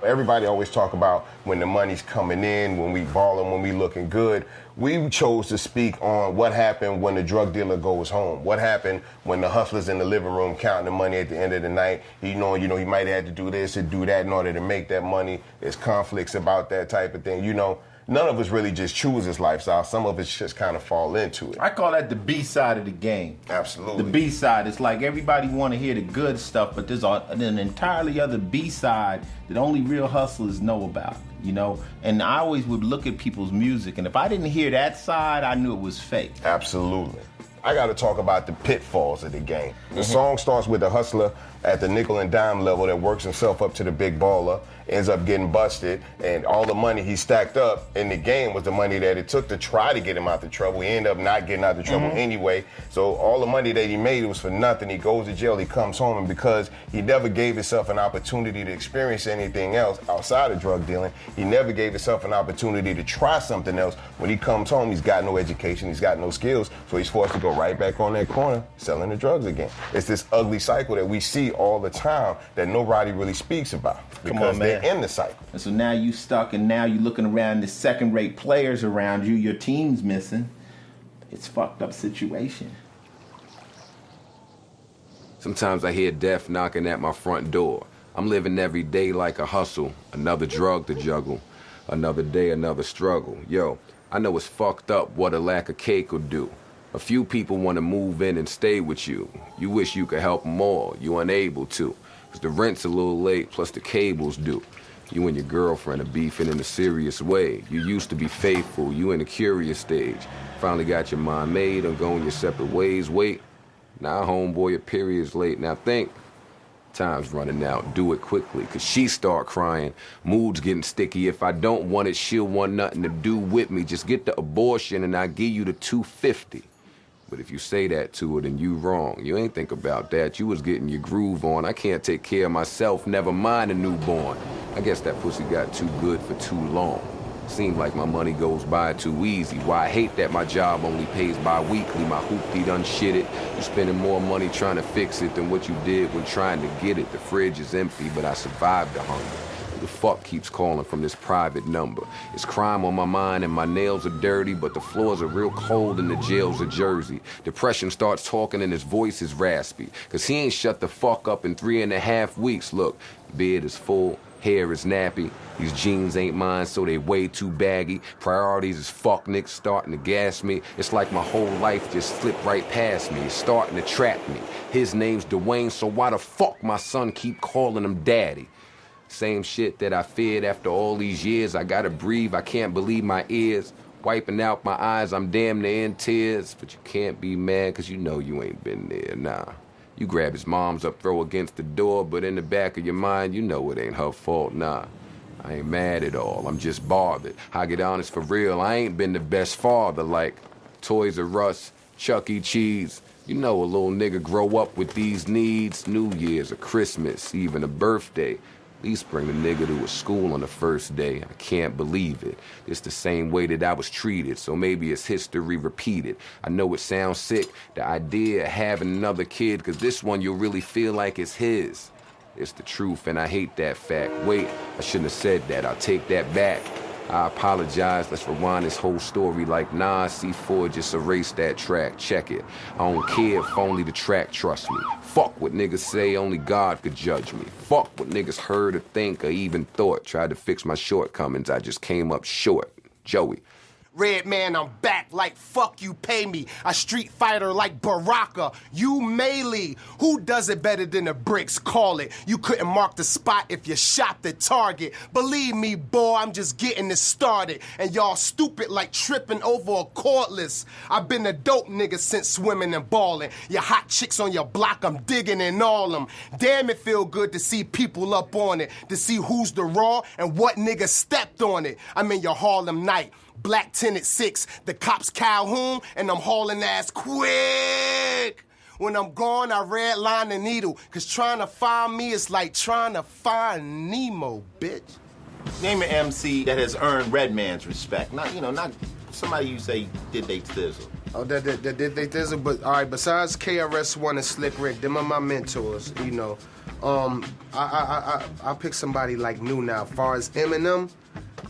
Everybody always talk about when the money's coming in, when we balling, when we looking good. We chose to speak on what happened when the drug dealer goes home. What happened when the hustler's in the living room counting the money at the end of the night. He he might have had to do this and do that in order to make that money. There's conflicts about that type of thing. None of us really just choose this lifestyle. Some of us just kind of fall into it. I call that the B side of the game. Absolutely. The B side. It's like everybody want to hear the good stuff, but there's an entirely other B side that only real hustlers know about, And I always would look at people's music, and if I didn't hear that side, I knew it was fake. Absolutely. I got to talk about the pitfalls of the game. The song starts with a hustler at the nickel and dime level that works himself up to the big baller, ends up getting busted, and all the money he stacked up in the game was the money that it took to try to get him out of trouble. He ended up not getting out of trouble anyway. So all the money that he made was for nothing. He goes to jail, he comes home, and because he never gave himself an opportunity to experience anything else outside of drug dealing, he never gave himself an opportunity to try something else. When he comes home, he's got no education, he's got no skills, so he's forced to go right back on that corner selling the drugs again. It's this ugly cycle that we see all the time that nobody really speaks about because they're in the cycle. And so now you stuck, and now you're looking around, the second-rate players around you, your team's missing. It's a fucked up situation. Sometimes I hear death knocking at my front door. I'm living every day like a hustle, another drug to juggle, another day, another struggle. Yo, I know it's fucked up what a lack of cake will do. A few people want to move in and stay with you. You wish you could help them all, you unable to. Cause the rent's a little late, plus the cable's due. You and your girlfriend are beefing in a serious way. You used to be faithful, you in a curious stage. Finally got your mind made and going your separate ways. Wait, now homeboy, your period's late. Now think. Time's running out, do it quickly, cause she start crying. Mood's getting sticky, if I don't want it, she'll want nothing to do with me. Just get the abortion and I'll give you the $250. But if you say that to her, then you wrong. You ain't think about that, you was getting your groove on. I can't take care of myself, never mind a newborn. I guess that pussy got too good for too long. Seemed like my money goes by too easy. Why I hate that my job only pays bi-weekly. My hoopty done shitted. You spending more money trying to fix it than what you did when trying to get it. The fridge is empty, but I survived the hunger. Who the fuck keeps calling from this private number? It's crime on my mind and my nails are dirty, but the floors are real cold in the jails of Jersey. Depression starts talking and his voice is raspy, cause he ain't shut the fuck up in 3.5 weeks. Look, beard is full, hair is nappy. These jeans ain't mine, so they way too baggy. Priorities is fuck niggas starting to gas me. It's like my whole life just slipped right past me. It's starting to trap me. His name's Dwayne, so why the fuck my son keep calling him daddy? Same shit that I feared after all these years. I gotta breathe, I can't believe my ears. Wiping out my eyes, I'm damn near in tears. But you can't be mad, cause you know you ain't been there, nah. You grab his mom's up, throw against the door, but in the back of your mind, you know it ain't her fault, nah. I ain't mad at all, I'm just bothered. I get honest for real, I ain't been the best father, like Toys R Us, Chuck E. Cheese. You know a little nigga grow up with these needs, New Year's, or Christmas, even a birthday. At least bring the nigga to a school on the first day. I can't believe it. It's the same way that I was treated, so maybe it's history repeated. I know it sounds sick, the idea of having another kid, cause this one you'll really feel like it's his. It's the truth, and I hate that fact. Wait, I shouldn't have said that. I'll take that back. I apologize. Let's rewind this whole story like Nas C4. Just erase that track. Check it. I don't care if only the track trusts me. Fuck what niggas say. Only God could judge me. Fuck what niggas heard or think or even thought. Tried to fix my shortcomings. I just came up short. Joey. Red man, I'm back like fuck you pay me. A street fighter like Baraka. You melee. Who does it better than the bricks? Call it. You couldn't mark the spot if you shot the target. Believe me, boy, I'm just getting it started. And y'all stupid like tripping over a cordless. I've been a dope nigga since swimming and balling. Your hot chicks on your block, I'm digging in all them. Damn, it feel good to see people up on it. To see who's the raw and what nigga stepped on it. I'm in your Harlem night. Black Tenant 6, the cops Calhoun, and I'm hauling ass quick. When I'm gone, I redline the needle, cause trying to find me is like trying to find Nemo, bitch. Name an MC that has earned Redman's respect. Not somebody you say did they thizzle. Oh, that did they thizzle, but all right, besides KRS-One and Slick Rick, them are my mentors, you know. I pick somebody like new now. As far as Eminem,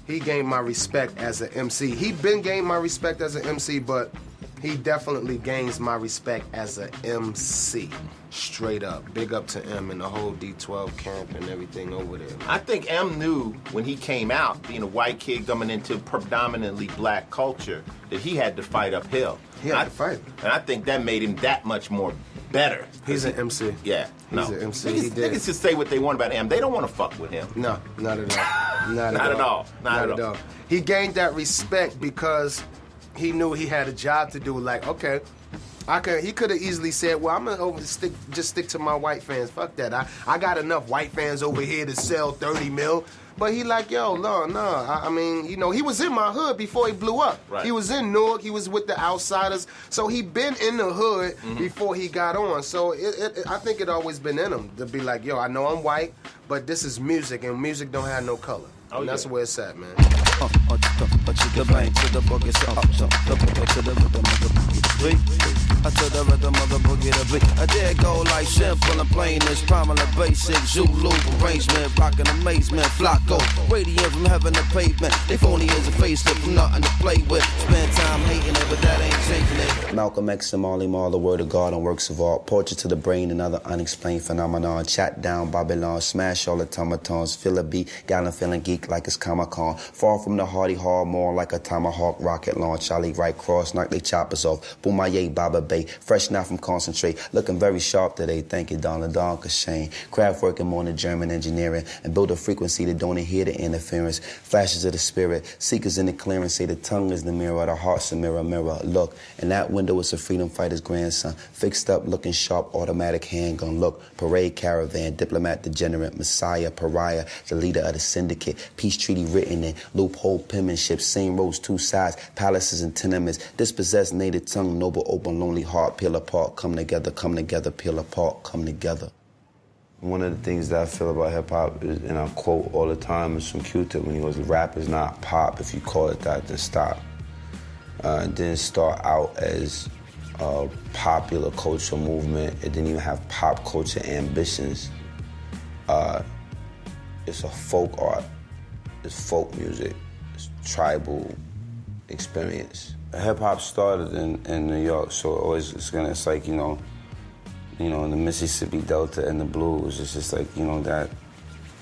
he gained my respect as an MC. He been gained my respect as an MC, but he definitely gains my respect as an MC. Straight up. Big up to M and the whole D12 camp and everything over there. I think M knew when he came out, being a white kid coming into predominantly black culture, that he had to fight uphill. He had to fight. And I think that made him that much more better. He's an MC. Yeah. He's an MC. Niggas just say what they want about M. They don't want to fuck with him. No, not at all. Not at all. Not at all. He gained that respect because he knew he had a job to do. Like, okay, he could have easily said, well, I'm gonna just stick to my white fans. Fuck that. I got enough white fans over here to sell 30 mil. But he like, yo, no. I mean, you know, he was in my hood before he blew up. Right. He was in Newark. He was with the Outsiders. So he been in the hood before he got on. So I think it always been in him to be like, yo, I know I'm white, but this is music, and music don't have no color. Oh, and that's where it's at, man. To the to the rhythm of the boogie to beat. I did go like simple and plain as prominent basic Zulu arrangement, rockin' amazement, flocko, radiant from heaven to pavement. They phony as a facelift from nothing to play with. Spend time hating it, but that ain't changing it. Malcolm X and Marley Marl, the word of God and works of art. Portrait to the brain and other unexplained phenomenon. Chat down Babylon, smash all automatons. Feel a beat, got 'em feeling geek like it's Comic-Con. Far from the hardy hard, more like a tomahawk rocket launch. Charlie right cross, knock they choppers off. Boomaye, Baba Bay, fresh now from concentrate. Looking very sharp today, thank you, Donna Donka Shane. Craft working more than German engineering. And build a frequency that don't hear the interference. Flashes of the spirit, seekers in the clearance. Say the tongue is the mirror, the heart's a mirror, mirror. Look, in that window is a freedom fighter's grandson. Fixed up, looking sharp, automatic handgun. Look, parade caravan, diplomat degenerate, messiah, pariah, the leader of the syndicate. Peace treaty written in, loophole penmanship, same roads, two sides, palaces and tenements. Dispossessed native tongue, noble, open, lonely heart, peel apart, come together, peel apart, come together. One of the things that I feel about hip-hop, is, and I quote all the time, is from Q-Tip when he goes, rap is not pop. If you call it that, then stop. It didn't start out as a popular cultural movement. It didn't even have pop culture ambitions. It's a folk art. It's folk music. It's tribal experience. Hip-hop started in New York, so it's like, you know, in the Mississippi Delta and the blues, it's just like, that,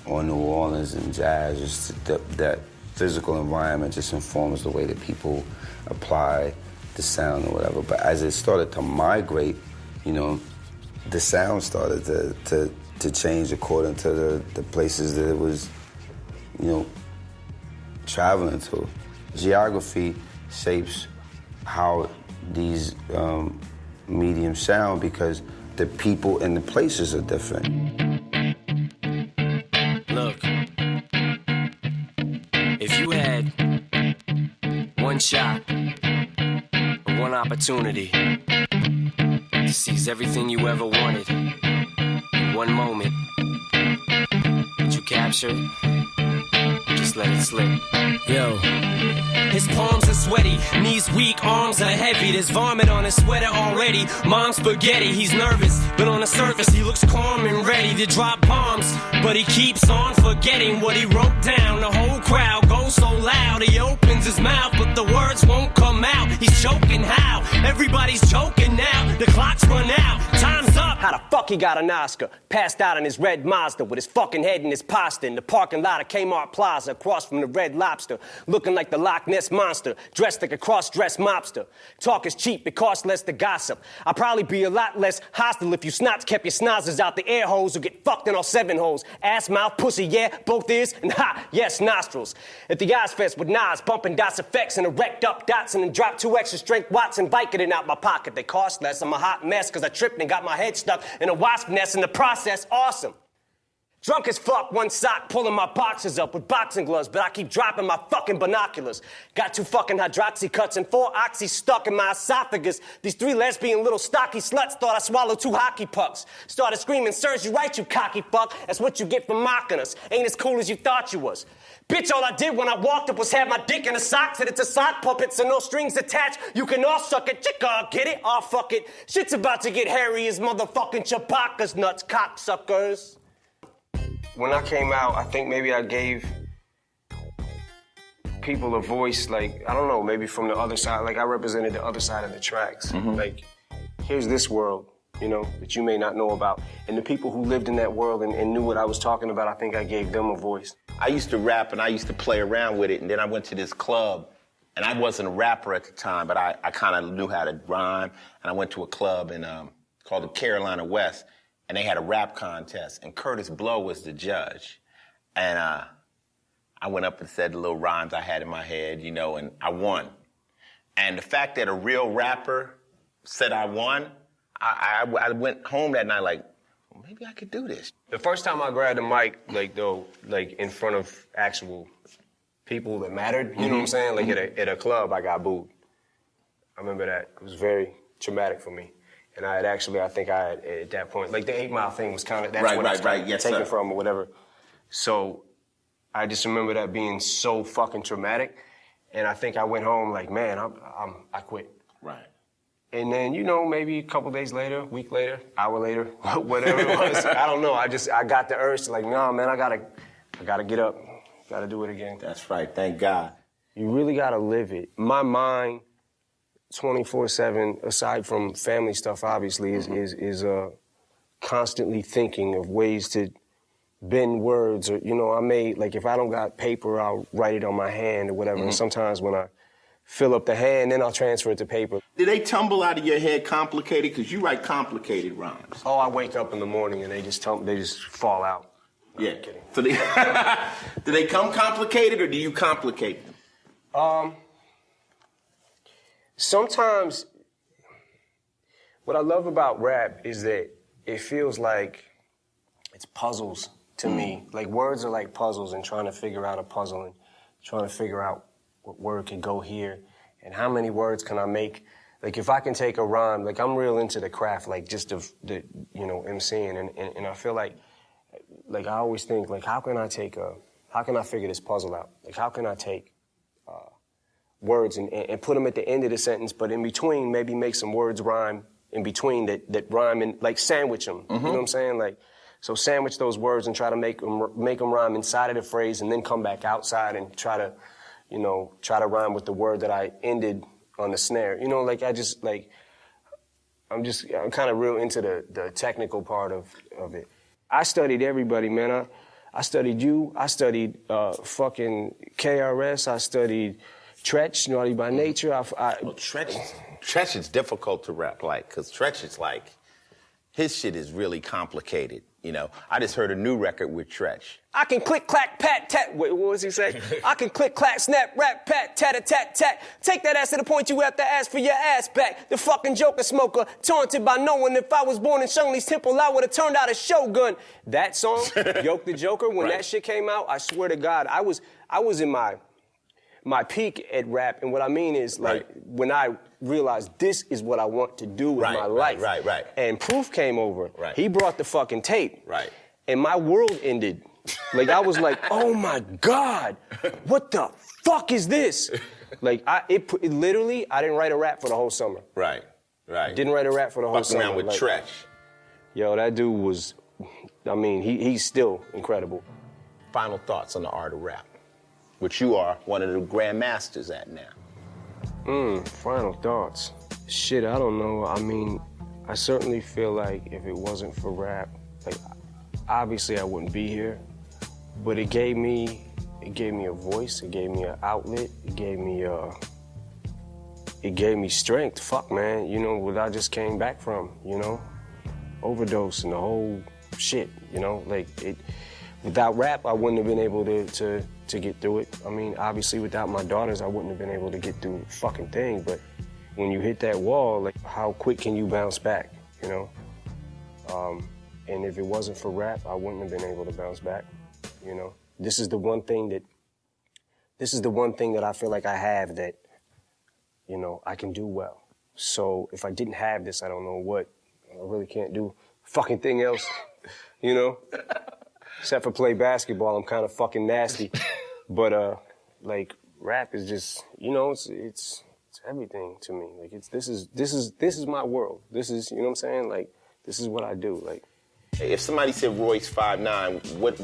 or New Orleans and jazz, just that physical environment just informs the way that people apply the sound or whatever. But as it started to migrate, the sound started to change according to the places that it was, traveling to. Geography shapes how these mediums sound because the people and the places are different. Look, if you had one shot, or one opportunity to seize everything you ever wanted in one moment, would you capture it? Just let it slip. Yo. His palms are sweaty, knees weak, arms are heavy. There's vomit on his sweater already. Mom's spaghetti, he's nervous, but on the surface he looks calm and ready to drop bombs. But he keeps on forgetting what he wrote down. The whole crowd goes so loud, he opens his mouth, but the words won't come out. He's choking how? Everybody's joking now. The clock's run out, time's up. How the fuck he got an Oscar? Passed out in his red Mazda with his fucking head in his pasta in the parking lot of Kmart Plaza across from the Red Lobster, looking like the Loch Ness Monster, dressed like a cross-dressed mobster. Talk is cheap, it costs less to gossip. I'll probably be a lot less hostile if you snots kept your snozzers out the air holes or get fucked in all 7 holes. Ass, mouth, pussy, yeah, both ears, and ha, yes, nostrils. At the Ozfest with Nas, bumping dots effects and erect up dots and then drop 2 extra strength watts and Vicodin out my pocket. They cost less, I'm a hot mess cause I tripped and got my head stuck in a wasp nest in the process, awesome. Drunk as fuck, one sock, pulling my boxers up with boxing gloves, but I keep dropping my fucking binoculars. Got 2 fucking hydroxy cuts and 4 oxy stuck in my esophagus. These 3 lesbian little stocky sluts thought I swallowed 2 hockey pucks. Started screaming, "Serves you right, you cocky fuck. That's what you get for mocking us. Ain't as cool as you thought you was." Bitch, all I did when I walked up was have my dick in a sock, said it's a sock puppet, so no strings attached. You can all suck it, chicka, get it? Aw, fuck it. Shit's about to get hairy as motherfucking Chewbacca's nuts, cocksuckers. When I came out, I think maybe I gave people a voice, like, I don't know, maybe from the other side, like I represented the other side of the tracks. Like, here's this world, that you may not know about. And the people who lived in that world and knew what I was talking about, I think I gave them a voice. I used to rap and I used to play around with it, and then I went to this club, and I wasn't a rapper at the time, but I kind of knew how to rhyme, and I went to a club called the Carolina West, and they had a rap contest, and Curtis Blow was the judge. And I went up and said the little rhymes I had in my head, and I won. And the fact that a real rapper said I won, I went home that night like, well, maybe I could do this. The first time I grabbed the mic, in front of actual people that mattered, you know what I'm saying? Like at a club, I got booed. I remember that. It was very traumatic for me. And I think I had, at that point, like the 8 Mile thing was kind of, that's when I was yes, taken sir. from or whatever. So I just remember that being so fucking traumatic. And I think I went home like, man, I quit. Right. And then, you know, maybe a couple days later, week later, hour later, whatever it was, I don't know. I got the urge to like, nah, man, I gotta get up. Gotta do it again. That's right, thank God. You really gotta live it. My mind, 24/7, aside from family stuff, obviously, is constantly thinking of ways to bend words. Or, you know, like if I don't got paper, I'll write it on my hand or whatever. And sometimes when I fill up the hand, then I'll transfer it to paper. Did they tumble out of your head complicated? Because you write complicated rhymes. Oh, I wake up in the morning and they just fall out. Yeah. I'm kidding. So do they come complicated or do you complicate them? Sometimes what I love about rap is that it feels like it's puzzles to me. Like words are like puzzles and trying to figure out a puzzle and trying to figure out what word can go here and how many words can I make. Like if I can take a rhyme, like I'm real into the craft, like just of the, you know, MCing and I feel like I always think like how can I figure this puzzle out? Like how can I take words and put them at the end of the sentence, but in between maybe make some words rhyme in between that rhyme and like sandwich them. You know what I'm saying? Like, so sandwich those words and try to make them rhyme inside of the phrase and then come back outside and try to rhyme with the word that I ended on the snare. You know, like I'm kind of real into the technical part of it. I studied everybody, man. I studied you. I studied fucking KRS. I studied Tretch, Naughty by Nature. Tretch is difficult to rap like, because Tretch is like, his shit is really complicated. You know, I just heard a new record with Tretch. I can click, clack, pat, tat. Wait, what was he say? I can click, clack, snap, rap, pat, tat, tat, tat. Take that ass to the point you have to ask for your ass back. The fucking joker smoker, taunted by knowing if I was born in Shungli's temple, I would have turned out a shogun. That song, Yoke the Joker, when that shit came out, I swear to God, I was in my peak at rap, and what I mean is like when I realized this is what I want to do with my life. Right. And Proof came over. Right. He brought the fucking tape. Right. And my world ended. Like I was like, oh my God, what the fuck is this? Like it literally, I didn't write a rap for the whole summer. Right. Didn't write a rap for the whole Fucking summer. around with like, Tretch. Yo, that dude was, I mean, he's still incredible. Final thoughts on the art of rap, which you are one of the grandmasters at now. Final thoughts. Shit, I don't know. I mean, I certainly feel like if it wasn't for rap, like obviously I wouldn't be here, but it gave me a voice, it gave me an outlet, it gave me strength. Fuck, man, you know, what I just came back from, you know, overdose and the whole shit, you know, like it. Without rap, I wouldn't have been able to get through it. I mean, obviously, without my daughters, I wouldn't have been able to get through the fucking thing. But when you hit that wall, like, how quick can you bounce back, you know? And if it wasn't for rap, I wouldn't have been able to bounce back, you know? This is the one thing that I feel like I have that, you know, I can do well. So if I didn't have this, I don't know what. I really can't do fucking thing else, you know? Except for play basketball, I'm kind of fucking nasty. But like rap is just, you know, it's everything to me. Like this is my world. This is, you know what I'm saying? Like this is what I do. Like if somebody said Royce 5'9", what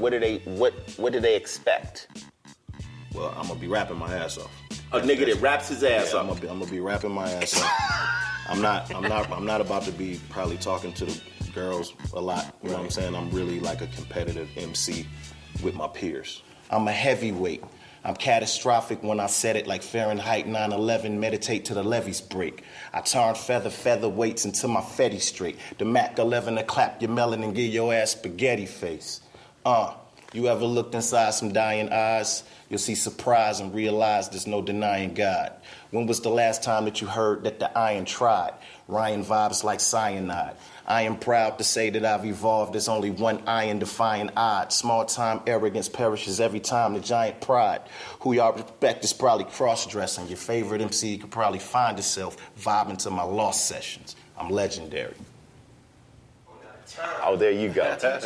do they expect? Well, I'm gonna be rapping my ass off. A nigga that raps his ass off. I'm gonna be rapping my ass off. I'm not about to be probably talking to the girls a lot. You know what I'm saying? I'm really like a competitive MC with my peers. I'm a heavyweight. I'm catastrophic when I said it like Fahrenheit 9/11, meditate till the levees break. I turn featherweights into my Fetty straight. The Mac 11 to clap your melon and give your ass spaghetti face. You ever looked inside some dying eyes? You'll see surprise and realize there's no denying God. When was the last time that you heard that the iron tried? Ryan vibes like cyanide. I am proud to say that I've evolved. There's only one iron defying odds. Small time arrogance perishes every time. The giant pride. Who y'all respect is probably cross-dressing. Your favorite MC could probably find itself vibing to my lost sessions. I'm legendary. Oh, there you go.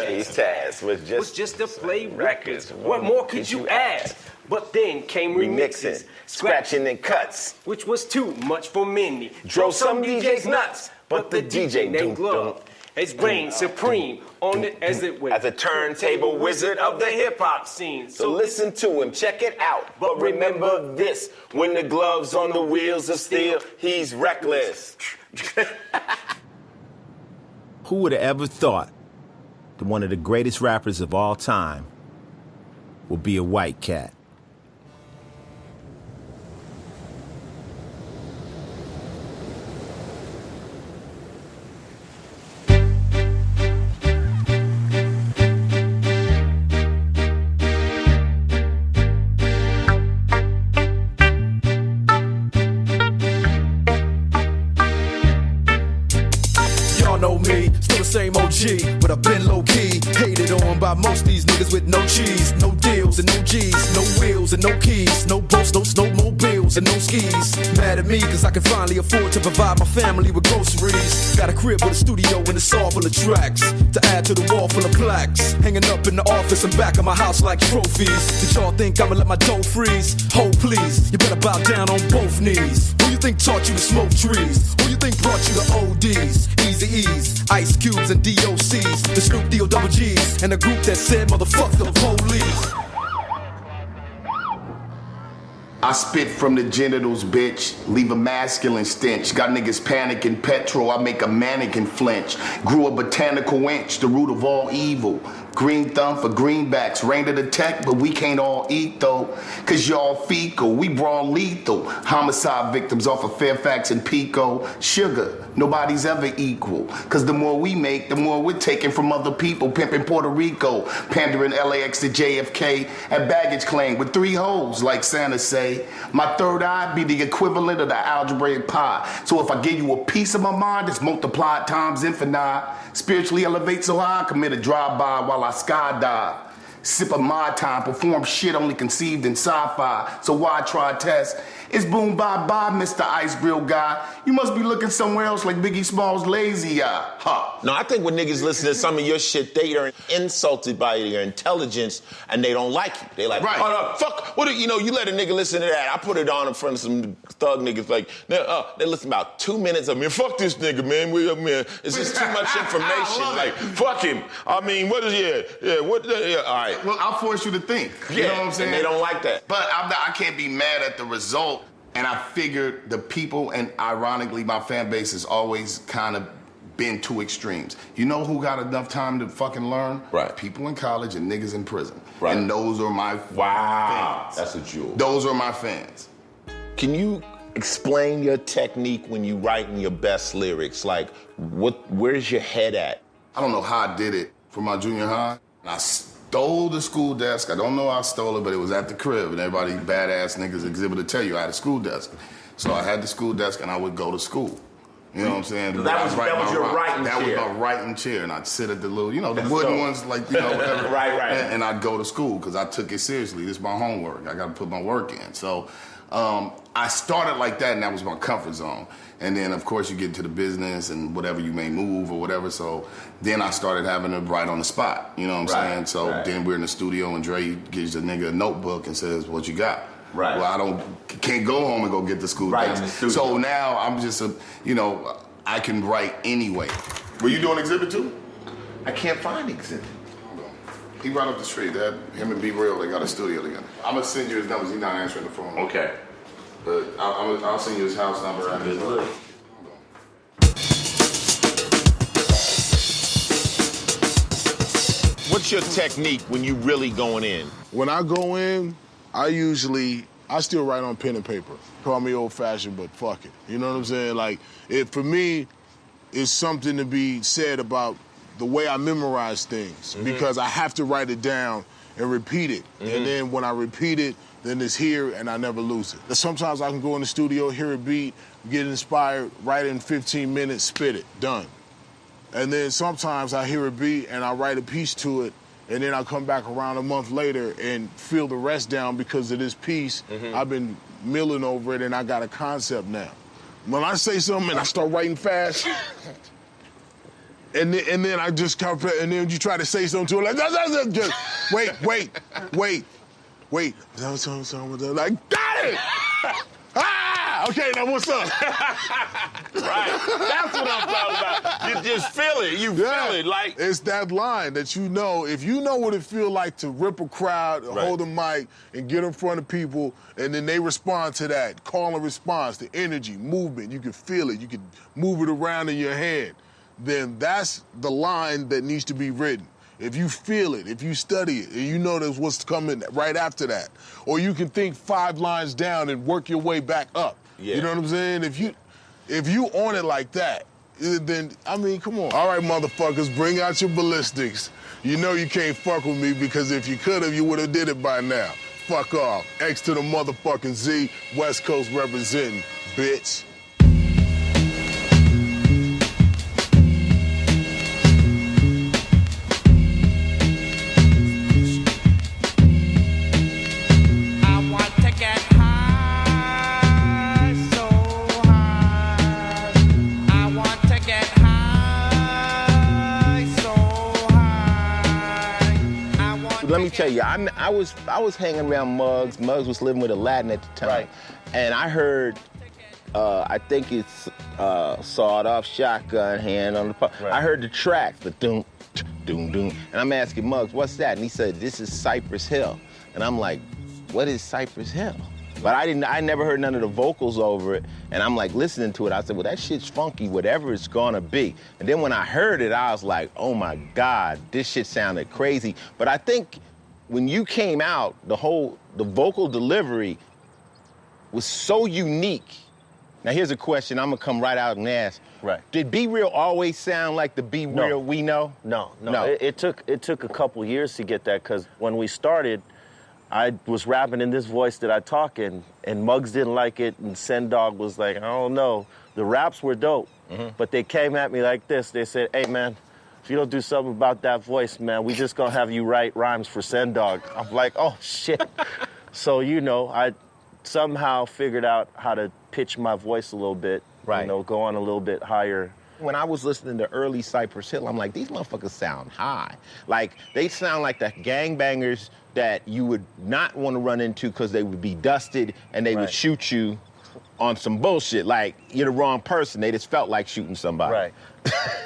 His task was just to play records. What more could you ask? But then came remixes, scratching and cuts, which was too much for many. Drove some DJs nuts, but the DJ named Glove has reigned supreme on it as it went. As a turntable wizard of the hip-hop scene. So listen to him, check it out. But remember this, when the glove's on the wheels of steel, he's reckless. Who would have ever thought that one of the greatest rappers of all time would be a white cat? Same OG, but I've been low-key hated on by most these niggas with no cheese, no deals and no G's, no wheels and no keys, no boats, no snowmobiles and no skis. Mad at me cause I can finally afford to provide my family with groceries. Got a crib with a studio and it's all full of tracks to add to the wall full of plaques, hanging up in the office and back of my house like trophies. Did y'all think I'ma let my dough freeze? Hold please, you better bow down on both knees. Who you think taught you to smoke trees? Who you think brought you to ODs, Easy E's, Ice Cubes and DOCs, the Snoop D-O double G's, and a group that said motherfuck the police. I spit from the genitals, bitch. Leave a masculine stench. Got niggas panicking petrol. I make a mannequin flinch. Grew a botanical inch, the root of all evil. Green thumb for greenbacks. Rain to the tech, but we can't all eat though. Cause y'all fecal, we brawl lethal. Homicide victims off of Fairfax and Pico. Sugar, nobody's ever equal. Cause the more we make, the more we're taking from other people. Pimping Puerto Rico, pandering LAX to JFK. At baggage claim with 3 holes, like Santa say. My third eye be the equivalent of the algebraic pi. So if I give you a piece of my mind, it's multiplied times infinite. Spiritually elevate so high, I commit a drive-by while I skydive. Sip of my time, perform shit only conceived in sci-fi. So why try test? It's boom bye-bye, Mr. Ice Grill guy. You must be looking somewhere else like Biggie Smalls' lazy eye. Huh. No, I think when niggas listen to some of your shit, they are insulted by your intelligence and they don't like you. They like, right. Oh, no, fuck, what do you know, you let a nigga listen to that. I put it on in front of some thug niggas like, they listen about 2 minutes of me. Fuck this nigga, man. Man. It's just too much information. Like, fuck him. I mean, what is, all right. Well, I'll force you to think. Yeah, you know what I'm saying? And they don't like that. But I can't be mad at the result. And I figured the people, and ironically, my fan base has always kind of been two extremes. You know who got enough time to fucking learn? Right. People in college and niggas in prison. Right. And those are my fans. That's a jewel. Those are my fans. Can you explain your technique when you writing your best lyrics? Like, where's your head at? I don't know how I did it for my junior high. I stole the school desk. I don't know how I stole it, but it was at the crib, and everybody, badass niggas exhibit to tell you I had a school desk. So I had the school desk, and I would go to school. You know what I'm saying? That was your writing chair. That was my writing chair, and I'd sit at the little, the wooden ones, like, whatever. Right. And I'd go to school, because I took it seriously. This is my homework. I got to put my work in. So I started like that, and that was my comfort zone. And then, of course, you get into the business and whatever you may move or whatever. So then I started having to write on the spot. You know what I'm saying? So then we're in the studio and Dre gives the nigga a notebook and says, what you got? Right. Well, can't go home and go get the school desk. So now I'm just I can write anyway. Were you doing Exhibit 2? I can't find Exhibit. He right up the street. Him and B Real, they got a studio together. I'm gonna send you his numbers. He's not answering the phone. Okay. But I'll send you his house number. What's your technique when you really going in? When I go in, I still write on pen and paper. Call me old-fashioned, but fuck it. You know what I'm saying? Like, for me, it's something to be said about the way I memorize things, because I have to write it down and repeat it. And then when I repeat it, then it's here and I never lose it. Sometimes I can go in the studio, hear a beat, get inspired, write it in 15 minutes, spit it, done. And then sometimes I hear a beat and I write a piece to it, and then I come back around a month later and feel the rest down because of this piece. I've been milling over it and I got a concept now. When I say something and I start writing fast, And then I just come, and then you try to say something to her like, just wait. Like, got it! Okay, now what's up? Right. That's what I'm talking about. You just feel it. You feel it. Like, it's that line that you know, if you know what it feels like to rip a crowd, hold a mic, and get in front of people, and then they respond to that, call and response, the energy, movement, you can feel it, you can move it around in your head, then that's the line that needs to be written. If you feel it, if you study it, and you know there's what's coming right after that. Or you can think 5 lines down and work your way back up. Yeah. You know what I'm saying? If you on it like that, then, I mean, come on. All right, motherfuckers, bring out your ballistics. You know you can't fuck with me because if you could have, you would have did it by now. Fuck off. X to the motherfucking Z, West Coast representing, bitch. Let me tell you, I was hanging around Muggs. Muggs was living with Aladdin at the time. Right. And I heard, I think it's Sawed Off Shotgun, Hand on the Pump. Right. I heard the track, the doom, doom, doom. And I'm asking Muggs, what's that? And he said, this is Cypress Hill. And I'm like, what is Cypress Hill? But I never heard none of the vocals over it. And I'm like listening to it. I said, well, that shit's funky, whatever it's gonna be. And then when I heard it, I was like, oh my God, this shit sounded crazy. But I think when you came out, the vocal delivery was so unique. Now here's a question I'm gonna come right out and ask. Right. Did Be Real always sound like the Be Real we know? No. It took a couple years to get that, because when we started, I was rapping in this voice that I talk in, and Muggs didn't like it, and Sendog was like, I don't know. The raps were dope, but they came at me like this. They said, hey, man, if you don't do something about that voice, man, we just gonna have you write rhymes for Sendog. I'm like, oh, shit. So, I somehow figured out how to pitch my voice a little bit, go on a little bit higher. When I was listening to early Cypress Hill, I'm like, these motherfuckers sound high. Like, they sound like the gangbangers that you would not want to run into because they would be dusted and they would shoot you on some bullshit. Like, you're the wrong person. They just felt like shooting somebody.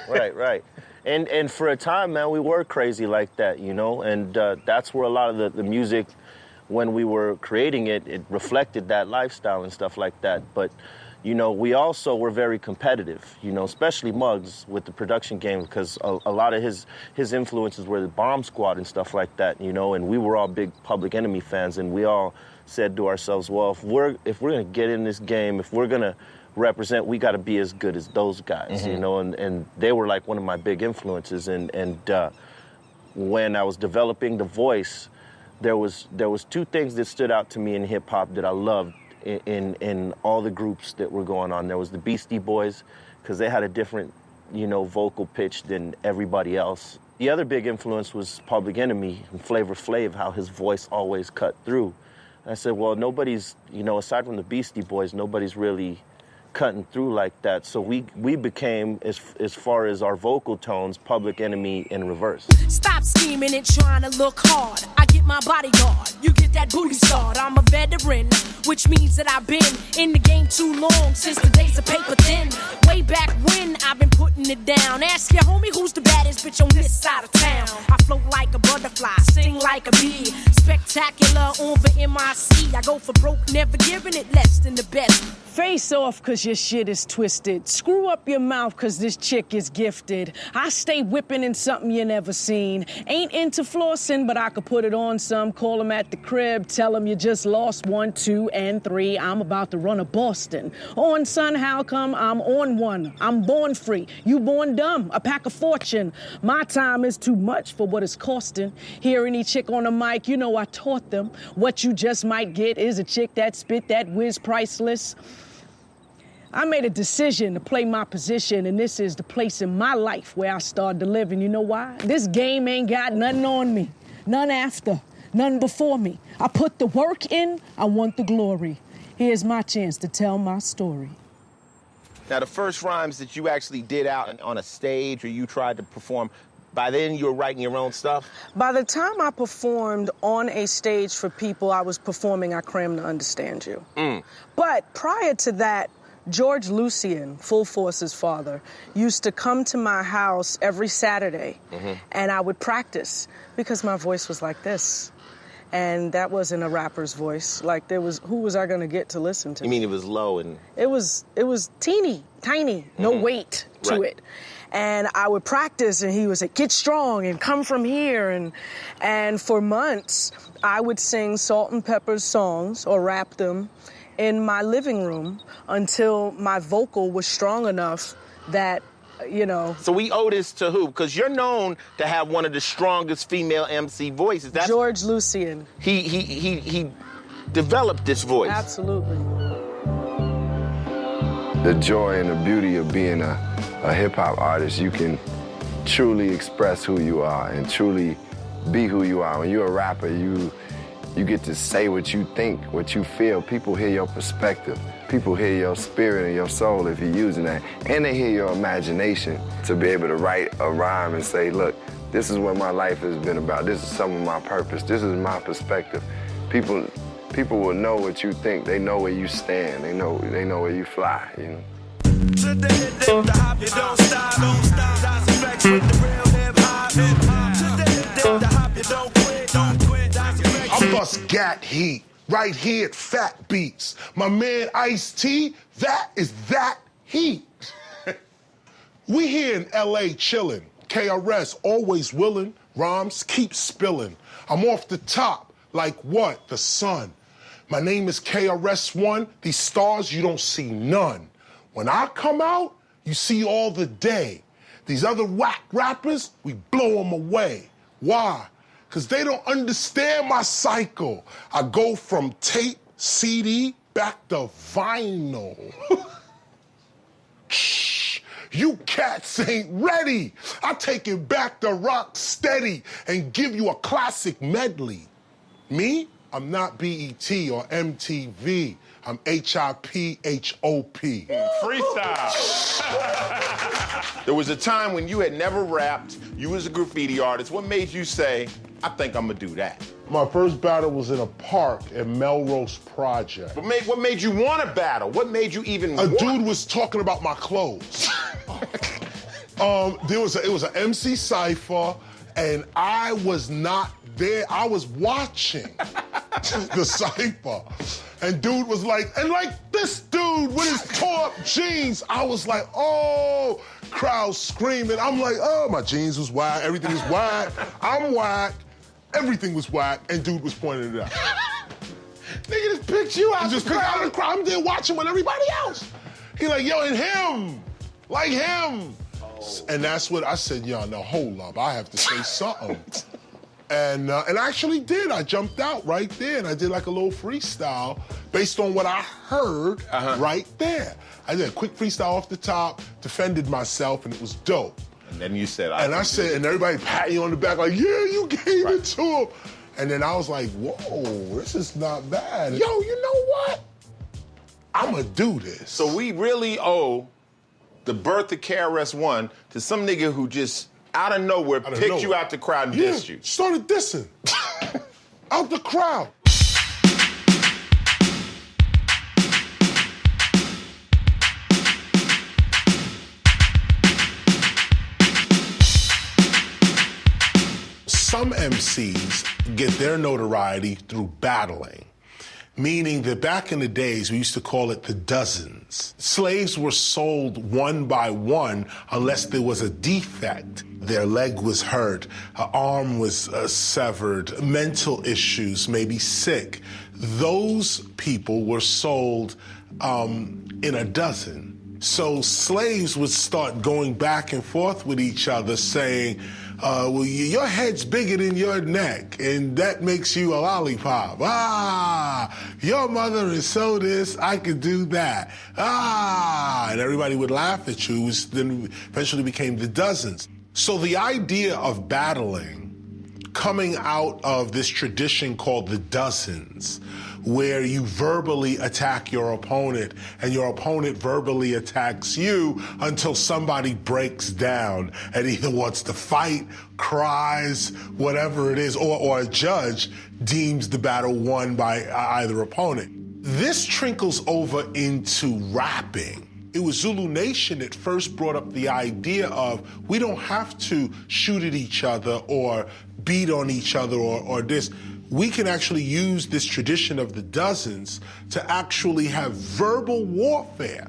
Right. And for a time, man, we were crazy like that, and that's where a lot of the music, when we were creating it, it reflected that lifestyle and stuff like that. But we also were very competitive, especially Muggs with the production game, because a lot of his influences were the Bomb Squad and stuff like that, and we were all big Public Enemy fans, and we all said to ourselves, well, if we're gonna get in this game, if we're gonna represent, we gotta be as good as those guys, and they were like one of my big influences, and when I was developing the voice, there was 2 things that stood out to me in hip hop that I loved in all the groups that were going on. There was the Beastie Boys, because they had a different, vocal pitch than everybody else. The other big influence was Public Enemy and Flavor Flav, how his voice always cut through. And I said, well, nobody's, aside from the Beastie Boys, nobody's really cutting through like that. So we became, as far as our vocal tones, Public Enemy in reverse. Stop scheming and trying to look hard. I get my bodyguard, you get that booty start. I'm a veteran, which means that I've been in the game too long, since the days of paper thin. Way back when I've been putting it down. Ask your homie who's the baddest bitch on this side of town. I float like a butterfly, sting like a bee. Spectacular on for MIC. I go for broke, never giving it less than the best. Face off cause your shit is twisted. Screw up your mouth cause this chick is gifted. I stay whipping in something you never seen. Ain't into flossing, but I could put it on some. Call him at the crib, tell him you just lost 1, 2, and 3. I'm about to run a Boston. On son, how come I'm on one? I'm born free, you born dumb, a pack of fortune. My time is too much for what it's costing. Hear any chick on the mic, I taught them. What you just might get is a chick that spit that whiz priceless. I made a decision to play my position, and this is the place in my life where I started to live. And you know why? This game ain't got nothing on me, none after, none before me. I put the work in, I want the glory. Here's my chance to tell my story. Now, the first rhymes that you actually did out on a stage or you tried to perform, by then you were writing your own stuff? By the time I performed on a stage for people, I was performing I Cram to Understand You. But prior to that, George Lucien, Full Force's father, used to come to my house every Saturday, and I would practice because my voice was like this. And that wasn't a rapper's voice. Like, who was I gonna get to listen to? You mean it was low and... It was teeny, tiny, no weight to it. And I would practice, and he would say, get strong and come from here. And for months, I would sing Salt and Pepper's songs or rap them in my living room until my vocal was strong enough that, you know. So we owe this to who? Because you're known to have one of the strongest female MC voices. That's George Lucien. He developed this voice. Absolutely. The joy and the beauty of being a hip-hop artist, you can truly express who you are and truly be who you are. When you're a rapper, you get to say what you think, what you feel. People hear your perspective. People hear your spirit and your soul if you're using that. And they hear your imagination to be able to write a rhyme and say, look, this is what my life has been about. This is some of my purpose. This is my perspective. People will know what you think. They know where you stand. They know where you fly, you know. I bust gat heat right here at Fat Beats. My man Ice-T, that is that heat. We here in LA chillin'. KRS always willin'. Rhymes keep spillin'. I'm off the top like what? The sun. My name is KRS-One. These stars, you don't see none. When I come out, you see all the day. These other whack rappers, we blow them away. Why? Because they don't understand my cycle. I go from tape, CD, back to vinyl. Shh, you cats ain't ready. I take it back to rock steady and give you a classic medley. Me? I'm not BET or MTV. I'm HIPHOP. Freestyle. There was a time when you had never rapped, you was a graffiti artist. What made you say, I think I'm gonna do that? My first battle was in a park at Melrose Project. But what made you want to battle? What made you even A dude was talking about my clothes. It was an MC cypher, and I was not there. I was watching the cypher. And dude was like, this dude with his tore up jeans. I was like, oh, crowd screaming. I'm like, oh, my jeans was whack, everything was whack. I'm whack, everything was whack, and dude was pointing it out. Nigga just picked you out. He just picked out of the crowd. I'm there watching with everybody else. He like, yo, and him, like him. Oh. And that's what I said, yo, no, hold up, I have to say something. And I actually did. I jumped out right there, and I did like a little freestyle based on what I heard right there. I did a quick freestyle off the top, defended myself, and it was dope. And then you said, and everybody pat you on the back like, yeah, you gave it to him. And then I was like, whoa, this is not bad. Yo, you know what? I'm gonna do this. So we really owe the birth of KRS-One to some nigga who just out of nowhere picked you out the crowd and dissed you. Started dissing. Out the crowd. Some MCs get their notoriety through battling. Meaning that back in the days, we used to call it the dozens. Slaves were sold one by one unless there was a defect. Their leg was hurt, an arm was severed, mental issues, maybe sick. Those people were sold in a dozen. So slaves would start going back and forth with each other saying, well, your head's bigger than your neck, and that makes you a lollipop. Ah, your mother is so this, I could do that. Ah, and everybody would laugh at you, which then eventually became the dozens. So the idea of battling coming out of this tradition called the dozens, where you verbally attack your opponent and your opponent verbally attacks you until somebody breaks down and either wants to fight, cries, whatever it is, or a judge deems the battle won by either opponent. This trickles over into rapping. It was Zulu Nation that first brought up the idea of we don't have to shoot at each other or beat on each other or this. We can actually use this tradition of the dozens to actually have verbal warfare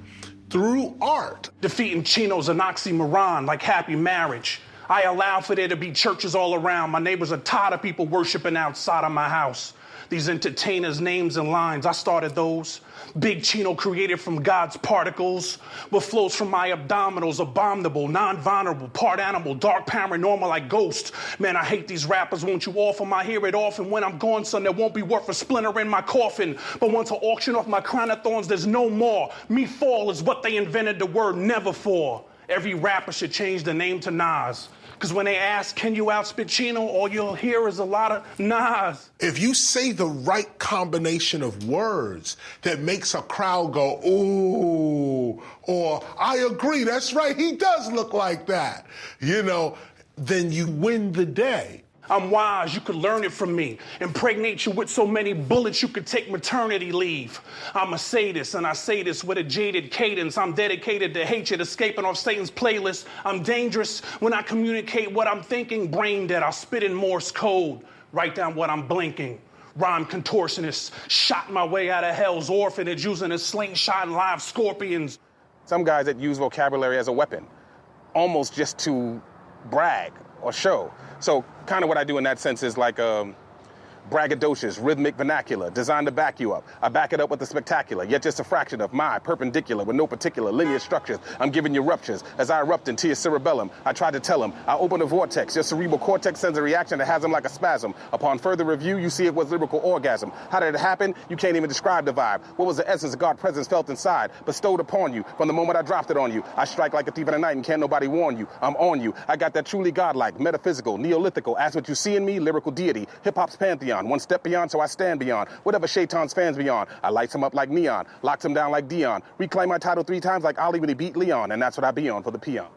through art. Defeating Chino's an oxymoron like happy marriage. I allow for there to be churches all around. My neighbors are tired of people worshiping outside of my house. These entertainers' names and lines, I started those. Big Chino created from God's particles. What flows from my abdominals, abominable, non-vulnerable, part animal, dark paranormal like ghost. Man, I hate these rappers, won't you offer my hear it off? And when I'm gone, son, there won't be worth a splinter in my coffin. But once I auction off my crown of thorns, there's no more. Me fall is what they invented the word never for. Every rapper should change the name to Nas. Because when they ask, can you outspit Chino, all you'll hear is a lot of Nas. If you say the right combination of words that makes a crowd go, ooh, or I agree, that's right, he does look like that, then you win the day. I'm wise, you could learn it from me. Impregnate you with so many bullets you could take maternity leave. I'm a sadist, and I say this with a jaded cadence. I'm dedicated to hatred, escaping off Satan's playlist. I'm dangerous when I communicate what I'm thinking. Brain dead, I spit in Morse code. Write down what I'm blinking. Rhyme contortionist, shot my way out of hell's orphanage using a slingshot and live scorpions. Some guys that use vocabulary as a weapon, almost just to brag or show. So kind of what I do in that sense is like braggadocious, rhythmic vernacular, designed to back you up. I back it up with the spectacular, yet just a fraction of my perpendicular with no particular linear structures. I'm giving you ruptures as I erupt into your cerebellum. I tried to tell him, I open a vortex. Your cerebral cortex sends a reaction that has him like a spasm. Upon further review, you see it was lyrical orgasm. How did it happen? You can't even describe the vibe. What was the essence of God's presence felt inside, bestowed upon you from the moment I dropped it on you? I strike like a thief in the night and can't nobody warn you. I'm on you. I got that truly godlike, metaphysical, neolithical, ask what you see in me, lyrical deity, hip-hop's pantheon. One step beyond, so I stand beyond. Whatever Shaitan's fans beyond. I lights him up like neon, locks him down like Dion. Reclaim my title 3 times like Ali when he beat Leon, and that's what I be on for the peon.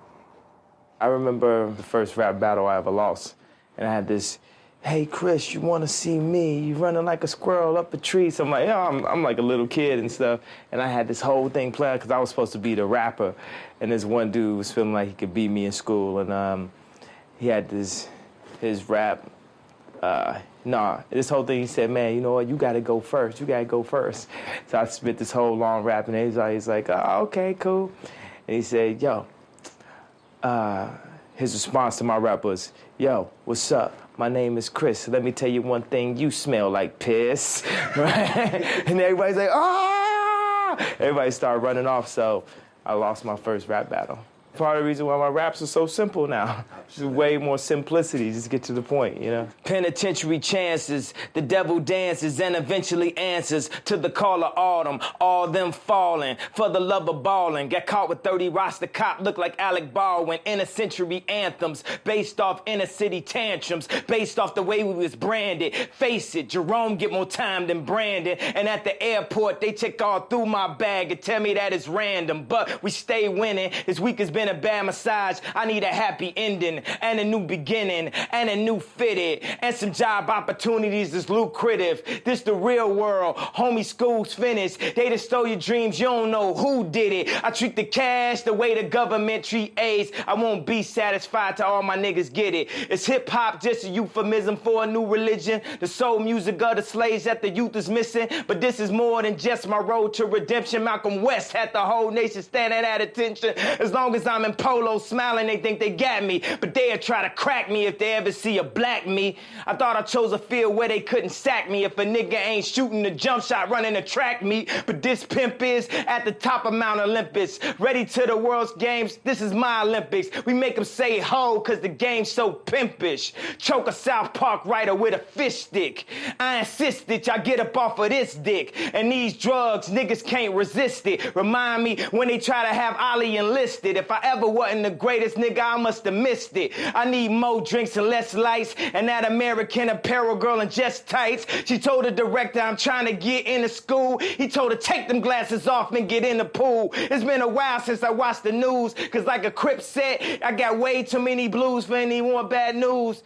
I remember the first rap battle I ever lost, and I had this, hey Chris, you want to see me? You running like a squirrel up a tree. So I'm like, yeah, I'm like a little kid and stuff, and I had this whole thing planned because I was supposed to be the rapper, and this one dude was feeling like he could beat me in school, and he had his rap. This whole thing, he said, man, you know what, you got to go first. You got to go first. So I spit this whole long rap, and he's like, oh, okay, cool. And he said, yo, his response to my rap was, yo, what's up? My name is Chris. Let me tell you one thing, you smell like piss. Right? And everybody's like, ah! Everybody started running off, so I lost my first rap battle. Part of the reason why my raps are so simple now. Just way more simplicity, just get to the point, Penitentiary chances, the devil dances and eventually answers to the call of autumn, all them falling for the love of balling. Got caught with 30 roster cop, look like Alec Baldwin. Inner century anthems, based off inner city tantrums, based off the way we was branded. Face it, Jerome get more time than Brandon. And at the airport, they check all through my bag and tell me that it's random. But we stay winning, this week has been a bad massage. I need a happy ending and a new beginning and a new fitted and some job opportunities that's lucrative. This the real world. Homie, school's finished. They just stole your dreams. You don't know who did it. I treat the cash the way the government treat AIDS. I won't be satisfied till all my niggas get it. Is hip hop just a euphemism for a new religion? The soul music of the slaves that the youth is missing. But this is more than just my road to redemption. Malcolm West had the whole nation standing at attention. As long as I'm in polo smiling, they think they got me, but they'll try to crack me if they ever see a black me. I thought I chose a field where they couldn't sack me if a nigga ain't shooting the jump shot running a track meet, but this pimp is at the top of Mount Olympus, ready to the world's games. This is my Olympics. We make them say ho cause the game's so pimpish. Choke a South Park writer with a fish stick. I insist that y'all get up off of this dick, and these drugs niggas can't resist it. Remind me when they try to have Ali enlisted. If I ever wasn't the greatest, nigga, I must have missed it. I need more drinks and less lights, and that American Apparel girl in just tights. She told the director I'm trying to get into school. He told her take them glasses off and get in the pool. It's been a while since I watched the news, cause like a Crip said, I got way too many blues for any more bad news.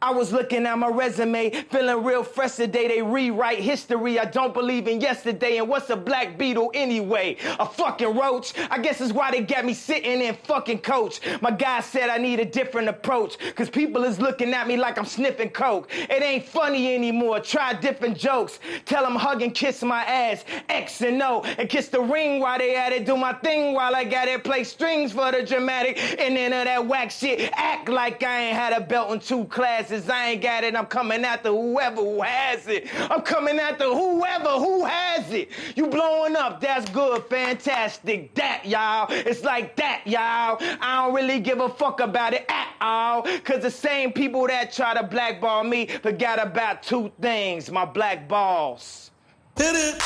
I was looking at my resume, feeling real fresh today. They rewrite history. I don't believe in yesterday. And what's a black beetle anyway? A fucking roach? I guess that's why they got me sitting in fucking coach. My guy said I need a different approach, cause people is looking at me like I'm sniffing coke. It ain't funny anymore. Try different jokes. Tell them hug and kiss my ass, X and O, and kiss the ring while they at it. Do my thing while I got it. Play strings for the dramatic. And then of that whack shit, act like I ain't had a belt in 2 classes. I ain't got it, I'm coming after whoever who has it. I'm coming after whoever who has it. You blowing up, that's good, fantastic. That, y'all, it's like that, y'all. I don't really give a fuck about it at all, cause the same people that try to blackball me forgot about 2 things, my black balls. Hit it!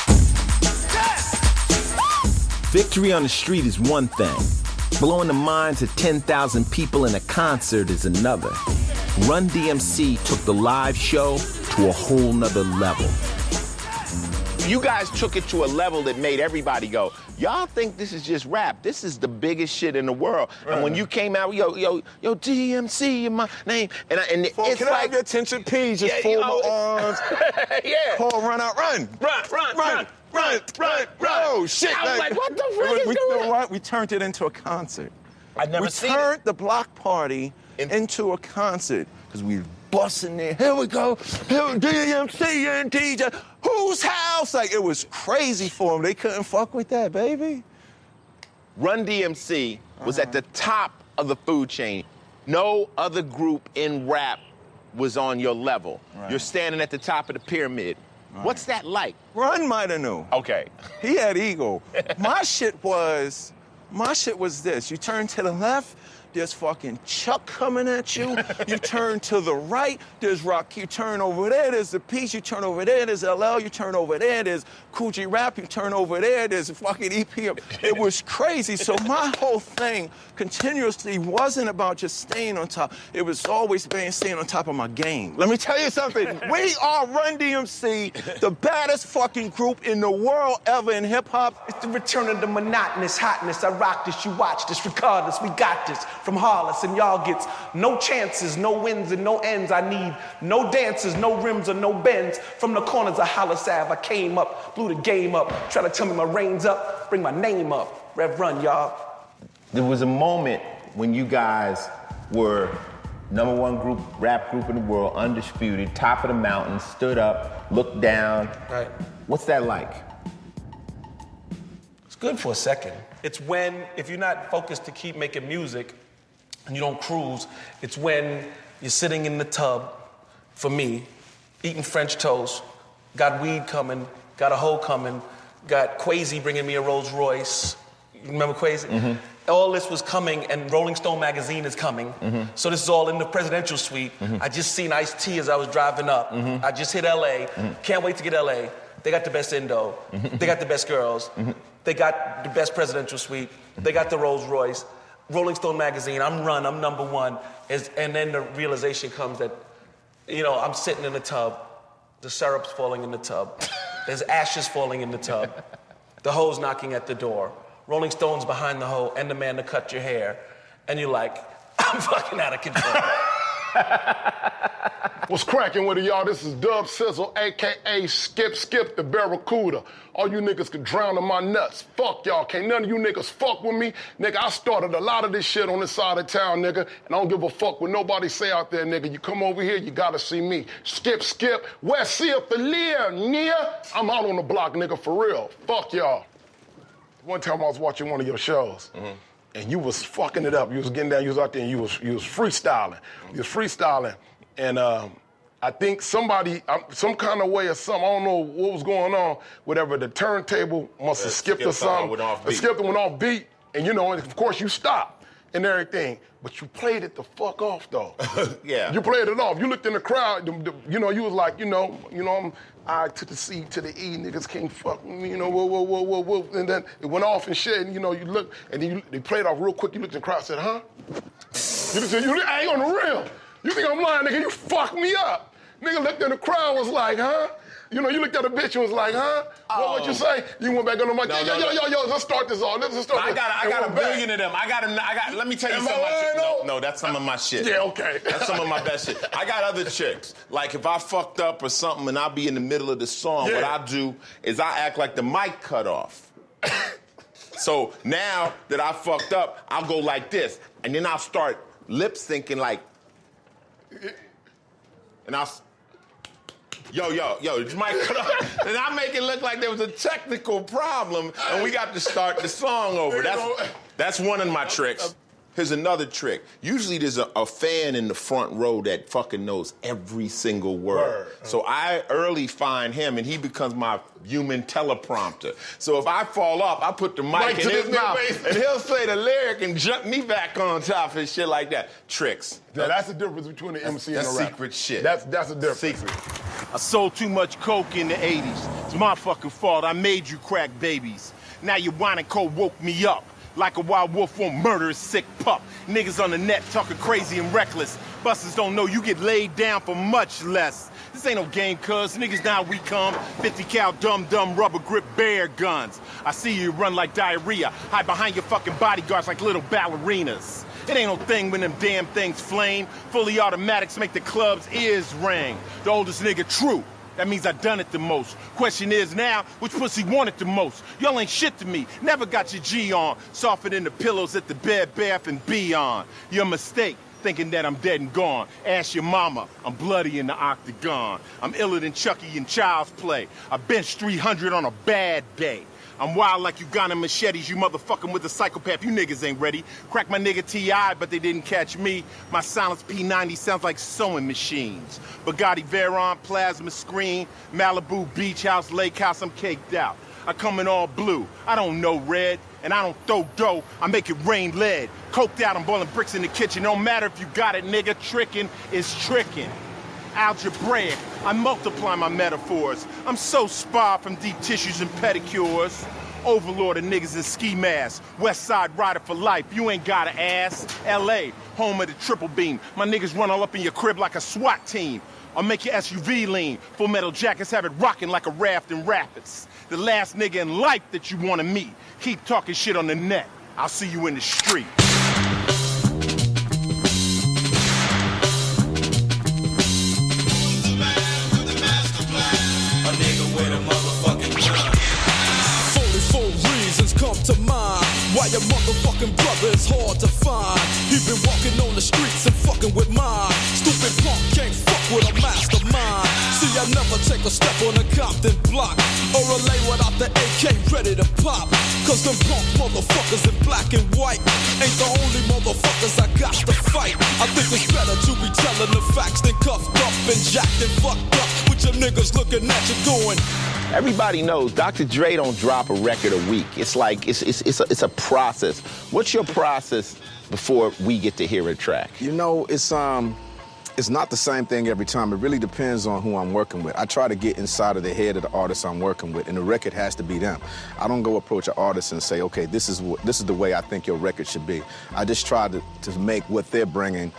Victory on the street is one thing. Blowing the minds of 10,000 people in a concert is another. Run DMC took the live show to a whole nother level. You guys took it to a level that made everybody go, y'all think this is just rap. This is the biggest shit in the world. Right. And when you came out, yo, DMC in my name. And it's can like, I have your attention, please? Just fold my arms. Yeah. Paul, run out, run. Run. Oh, shit. I was like, what the fuck is going on? going You know what? We turned it into a concert. I'd never seen We turned the block party into a concert because we busting there. Here we go. Here, DMC and DJ. Whose house? Like, it was crazy for them. They couldn't fuck with that, baby. Run DMC was at the top of the food chain. No other group in rap was on your level. Right. You're standing at the top of the pyramid. Right. What's that like? Run might have knew. Okay. He had ego. My shit was this. You turn to the left, there's fucking Chuck coming at you. You turn to the right, there's Rock. You turn over there, there's The Peace. You turn over there, there's LL. You turn over there, there's Coogee Rap. You turn over there, there's fucking EPM. It was crazy. So my whole thing continuously wasn't about just staying on top. It was always staying on top of my game. Let me tell you something. We are Run DMC, the baddest fucking group in the world ever in hip-hop. It's the return of the monotonous hotness. I rock this, you watch this, regardless, we got this. From Hollis, and y'all gets no chances, no wins, and no ends. I need no dances, no rims, or no bends. From the corners of Hollis Ave, I came up, blew the game up. Try to tell me my reins up, bring my name up. Rev Run, y'all. There was a moment when you guys were #1 rap group in the world, undisputed, top of the mountain, stood up, looked down. Right. What's that like? It's good for a second. It's when, if you're not focused to keep making music and you don't cruise, it's when you're sitting in the tub, for me, eating French toast, got weed coming, got a hoe coming, got Quasi bringing me a Rolls Royce. You remember Quasi? Mm-hmm. All this was coming, and Rolling Stone magazine is coming. Mm-hmm. So this is all in the presidential suite. Mm-hmm. I just seen Ice-T as I was driving up. Mm-hmm. I just hit LA. Mm-hmm. Can't wait to get LA. They got the best Indo. Mm-hmm. They got the best girls. Mm-hmm. They got the best presidential suite. Mm-hmm. They got the Rolls Royce. Rolling Stone magazine, I'm #1. And then the realization comes that, I'm sitting in the tub. The syrup's falling in the tub. There's ashes falling in the tub. The hoe's knocking at the door. Rolling Stone's behind the hoe and the man to cut your hair. And you're like, I'm fucking out of control. What's cracking with it, y'all? This is Dub Sizzle, a.k.a. Skip the Barracuda. All you niggas can drown in my nuts. Fuck y'all. Can't none of you niggas fuck with me. Nigga, I started a lot of this shit on this side of town, nigga, and I don't give a fuck what nobody say out there, nigga. You come over here, you gotta see me. Skip, West Philly, near. I'm out on the block, nigga, for real. Fuck y'all. One time I was watching one of your shows, and you was fucking it up. You was getting down, you was out there, and you was freestyling. You was freestyling, and I think somebody, some kind of way or something, I don't know what was going on, whatever, the turntable must have skipped or something. It skipped and went off beat, and and of course you stopped and everything, but you played it the fuck off though. Yeah. You played it off. You looked in the crowd, you was like, I'm I to the C to the E, niggas can't fuck with me, you know, whoa. And then it went off and shit, and you know, you look, and then they played off real quick, you looked in the crowd and said, huh? You said, I ain't on the real. You think I'm lying, nigga, you fucked me up. Nigga looked in the crowd, was like, huh? You know, you looked at a bitch and was like, huh? What you say? You went back on the mic, yo, let's start this off. Let's start this. I got a billion of them. Let me tell you some of my shit. No, that's some of my shit. Yeah, okay. That's some of my best shit. I got other chicks. Like if I fucked up or something and I'll be in the middle of the song, what I do is I act like the mic cut off. So now that I fucked up, I'll go like this. And then I'll start lip syncing like, and I'll, yo, it's mic cut off. And I make it look like there was a technical problem and we got to start the song over. That's one of my tricks. Here's another trick. Usually there's a fan in the front row that fucking knows every single word. So I early find him and he becomes my human teleprompter. So if I fall off, I put the mic in his mouth and he'll say the lyric and jump me back on top and shit like that. Tricks. Yeah, that's the difference between the MC and the rapper. That's secret shit. That's the difference. Secret. I sold too much coke in the 80s. It's my fucking fault. I made you crack babies. Now your wine and coke woke me up. Like a wild wolf won't murder a sick pup. Niggas on the net talking crazy and reckless. Busters don't know you get laid down for much less. This ain't no game, cuz. Niggas now we come. 50 cal dumb rubber grip bear guns. I see you run like diarrhea. Hide behind your fucking bodyguards like little ballerinas. It ain't no thing when them damn things flame. Fully automatics make the club's ears ring. The oldest nigga true. That means I done it the most. Question is now, which pussy want it the most? Y'all ain't shit to me. Never got your G on. Softer than the pillows at the Bed Bath and Beyond. Your mistake, thinking that I'm dead and gone. Ask your mama, I'm bloody in the octagon. I'm iller than Chucky in Child's Play. I bench 300 on a bad day. I'm wild like Uganda machetes, you motherfucking with a psychopath, you niggas ain't ready. Crack my nigga T.I., but they didn't catch me. My silence P90 sounds like sewing machines. Bugatti Veyron, plasma screen, Malibu Beach House, Lake House, I'm caked out. I come in all blue, I don't know red, and I don't throw dough, I make it rain lead. Coked out, I'm boiling bricks in the kitchen, don't matter if you got it, nigga, tricking is tricking. Algebraic, I multiply my metaphors. I'm so sparred from deep tissues and pedicures. Overlord of niggas in ski masks. West Side rider for life, you ain't gotta ask. L.A., home of the triple beam. My niggas run all up in your crib like a SWAT team. I'll make your SUV lean. Full metal jackets have it rocking like a raft in rapids. The last nigga in life that you wanna meet. Keep talking shit on the net. I'll see you in the street. Come to mind. Why your motherfucking brother is hard to find. He been walking on the streets and fucking with mine. Stupid punk can't fuck with a mastermind. See, I never take a step on a Compton block or a lay without the AK ready to pop. Cause them punk motherfuckers in black and white ain't the only motherfuckers I got to fight. I think it's better to be telling the facts than cuffed up and jacked and fucked up with your niggas looking at you going. Everybody knows Dr. Dre don't drop a record a week. It's like, it's a process. What's your process before we get to hear a track? You know, it's not the same thing every time. It really depends on who I'm working with. I try to get inside of the head of the artist I'm working with, and the record has to be them. I don't go approach an artist and say, okay, this is the way I think your record should be. I just try to make what they're bringing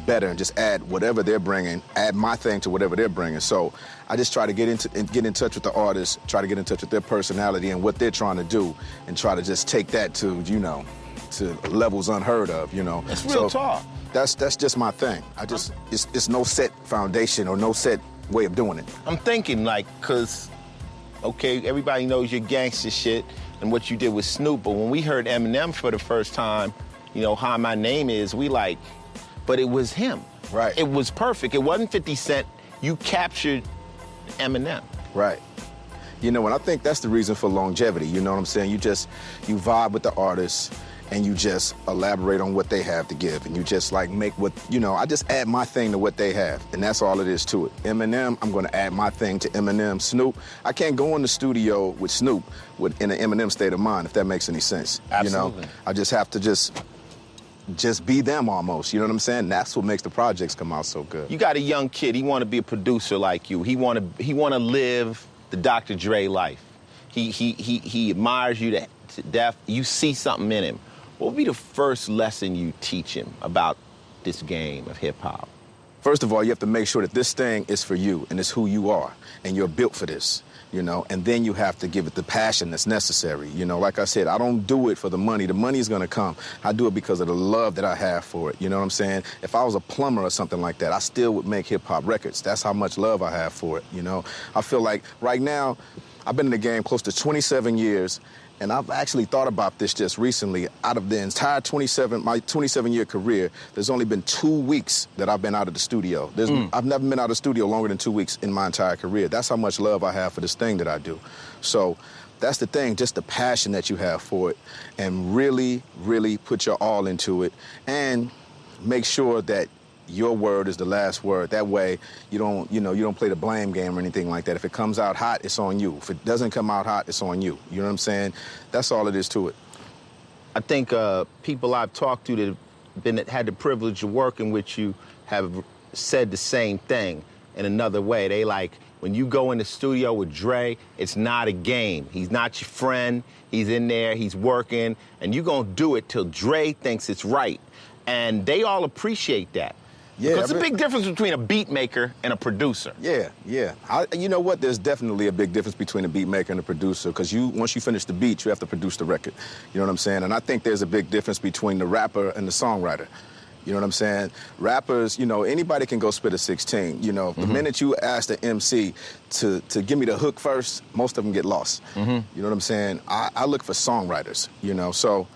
better and just add whatever they're bringing, add my thing to whatever they're bringing. So I just try to get in touch with the artist, try to get in touch with their personality and what they're trying to do, and try to just take that to, you know, to levels unheard of, you know. That's real talk. That's just my thing. It's no set foundation or no set way of doing it. I'm thinking like, cause, okay, everybody knows your gangster shit and what you did with Snoop, but when we heard Eminem for the first time, you know, Hi, My Name Is, we like, but it was him. Right. It was perfect. It wasn't 50 Cent. You captured Eminem. Right. You know, and I think that's the reason for longevity. You know what I'm saying? You vibe with the artist and you just elaborate on what they have to give. And you just like make what, you know, I just add my thing to what they have. And that's all it is to it. Eminem, I'm gonna add my thing to Eminem. Snoop, I can't go in the studio with Snoop in an Eminem state of mind, if that makes any sense. Absolutely. You know, I just have to just just be them almost. You know what I'm saying? That's what makes the projects come out so good. You got a young kid. He want to be a producer like you. He want to live the Dr. Dre life. He admires you to death. You see something in him. What would be the first lesson you teach him about this game of hip hop? First of all, you have to make sure that this thing is for you and it's who you are and you're built for this. You know, and then you have to give it the passion that's necessary. You know, like I said, I don't do it for the money. The money's gonna come. I do it because of the love that I have for it. You know what I'm saying? If I was a plumber or something like that, I still would make hip hop records. That's how much love I have for it. You know, I feel like right now, I've been in the game close to 27 years, and I've actually thought about this just recently. Out of the entire my 27-year career, there's only been 2 weeks that I've been out of the studio. I've never been out of the studio longer than 2 weeks in my entire career. That's how much love I have for this thing that I do. So that's the thing, just the passion that you have for it, and really, really put your all into it, and make sure that your word is the last word. That way, you don't play the blame game or anything like that. If it comes out hot, it's on you. If it doesn't come out hot, it's on you. You know what I'm saying? That's all it is to it. I think people I've talked to that had the privilege of working with you have said the same thing in another way. They like, when you go in the studio with Dre, it's not a game. He's not your friend. He's in there, he's working, and you're gonna do it till Dre thinks it's right. And they all appreciate that. Yeah, because it's a big difference between a beat maker and a producer. Yeah. You know what? There's definitely a big difference between a beat maker and a producer, because once you finish the beat, you have to produce the record. You know what I'm saying? And I think there's a big difference between the rapper and the songwriter. You know what I'm saying? Rappers, anybody can go spit a 16. The minute you ask the MC to give me the hook first, most of them get lost. You know what I'm saying? I look for songwriters, so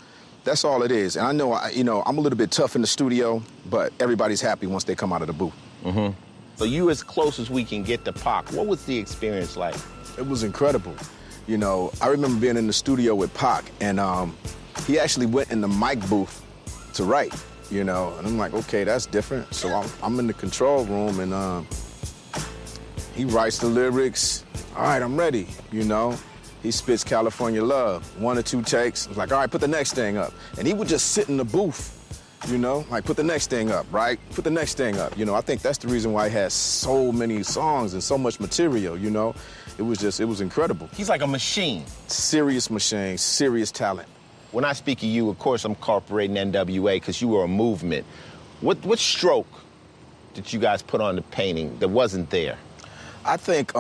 that's all it is. And I know, I'm a little bit tough in the studio, but everybody's happy once they come out of the booth. So you as close as we can get to Pac. What was the experience like? It was incredible. I remember being in the studio with Pac, and he actually went in the mic booth to write, and I'm like, okay, that's different. So I'm in the control room, and he writes the lyrics. All right, I'm ready, He spits California Love, 1 or 2 takes. I was like, all right, put the next thing up. And he would just sit in the booth, like, put the next thing up, right? Put the next thing up. I think that's the reason why he has so many songs and so much material, It was incredible. He's like a machine. Serious machine, serious talent. When I speak of you, of course, I'm incorporating NWA because you were a movement. What stroke did you guys put on the painting that wasn't there? I think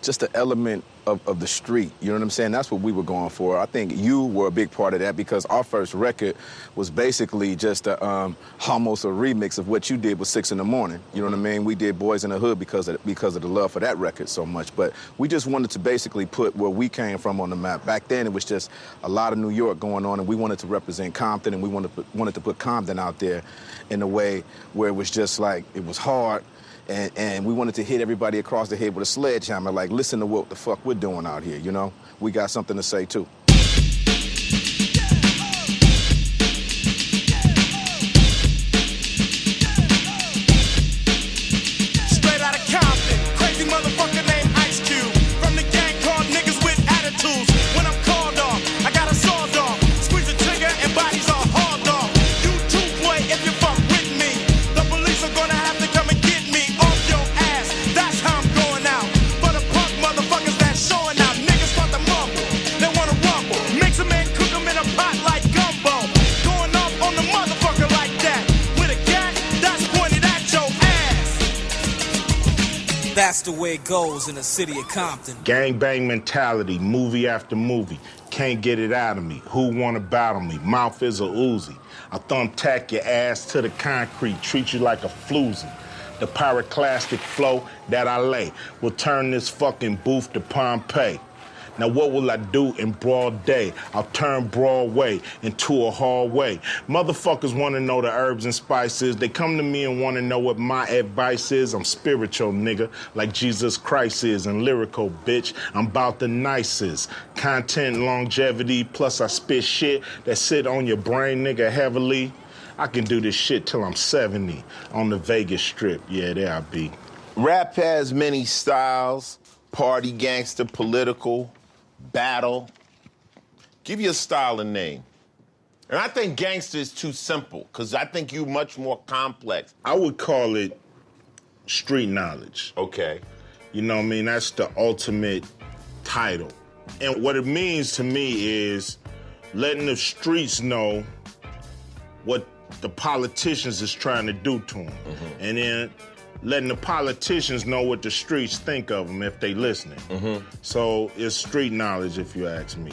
just the element of the street, you know what I'm saying? That's what we were going for. I think you were a big part of that, because our first record was basically just almost a remix of what you did with 6 in the Morning. You know what I mean? We did Boys in the Hood because of the love for that record so much. But we just wanted to basically put where we came from on the map. Back then, it was just a lot of New York going on, and we wanted to represent Compton, and we wanted to put Compton out there in a way where it was just like, it was hard. And we wanted to hit everybody across the head with a sledgehammer, like, listen to what the fuck we're doing out here, We got something to say, too. Straight out of Compton, crazy motherfucker named Ice Cube. From the gang called Niggas with Attitudes. When I'm called off, I got a sawed off. Squeeze the trigger and bodies are hauled off. You too, boy, if you fuck with me. The police are gonna have to come and get me. That's how I'm going out. For the punk motherfuckers that's showing out. Niggas start to mumble, they wanna rumble. Mix them and cook them in a pot like gumbo. Going off on the motherfucker like that. With a gat that's pointed at your ass. That's the way it goes in the city of Compton. Gangbang mentality, movie after movie. Can't get it out of me. Who wanna battle me? Mouth is a Uzi. I thumbtack your ass to the concrete. Treat you like a floozy. The pyroclastic flow that I lay will turn this fucking booth to Pompeii. Now what will I do in broad day? I'll turn Broadway into a hallway. Motherfuckers want to know the herbs and spices. They come to me and want to know what my advice is. I'm spiritual, nigga, like Jesus Christ is, and lyrical, bitch. I'm about the nicest. Content, longevity, plus I spit shit that sit on your brain, nigga, heavily. I can do this shit till I'm 70 on the Vegas Strip. Yeah, there I be. Rap has many styles: party, gangster, political, battle. Give your style a name. And I think gangster is too simple, because I think you much more complex. I would call it street knowledge. Okay. You know what I mean? That's the ultimate title. And what it means to me is letting the streets know what the politicians is trying to do to them. Mm-hmm. And then letting the politicians know what the streets think of them if they listening. Mm-hmm. So it's street knowledge, if you ask me.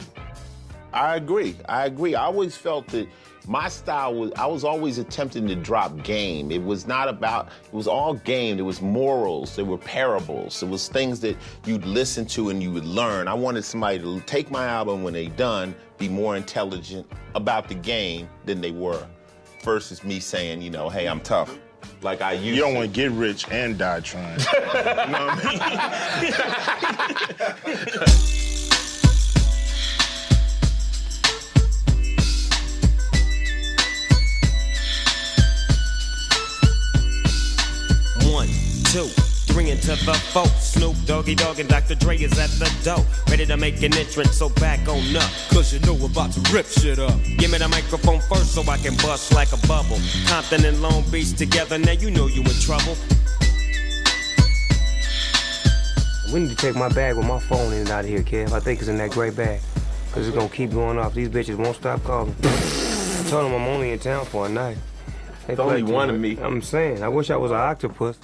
I agree. I always felt that my style I was always attempting to drop game. It was all game. There was morals, there were parables, there was things that you'd listen to and you would learn. I wanted somebody to take my album when they done, be more intelligent about the game than they were, versus me saying, you know, hey, I'm tough. Like I used to. You don't want to get rich and die trying. You know what I mean? One, two, three into the four. Snoop Doggy Dogg and Dr. Dre is at the door, ready to make an entrance, so back on up. Cause you know we're about to rip shit up. Give me the microphone first so I can bust like a bubble. Compton and Long Beach together, now you know you in trouble. We need to take my bag with my phone in and out of here, Kev. I think it's in that gray bag. Cause it's gonna keep going off. These bitches won't stop calling. I told them I'm only in town for a night. It's only one of me. I'm saying, I wish I was an octopus.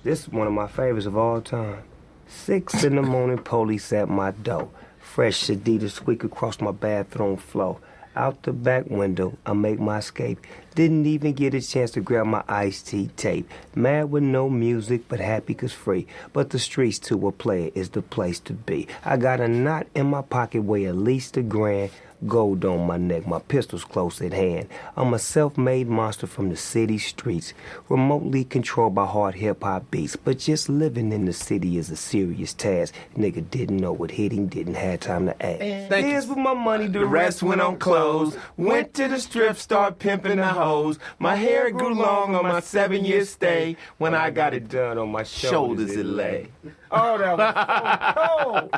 This is one of my favorites of all time. 6 in the morning, police at my door. Fresh Adidas squeak across my bathroom floor. Out the back window, I make my escape. Didn't even get a chance to grab my iced tea tape. Mad with no music, but happy 'cause free. But the streets to a player is the place to be. I got a knot in my pocket weigh at least $1,000. Gold on my neck, my pistol's close at hand. I'm a self-made monster from the city streets, remotely controlled by hard hip-hop beats. But just living in the city is a serious task. Nigga didn't know what hit him, didn't have time to ask. Here's with my money, the rest went on clothes. Went to the strip, start pimping the hoes. My hair grew long on my 7-year stay. When I got it done on my shoulders it lay. Oh, that was so cold.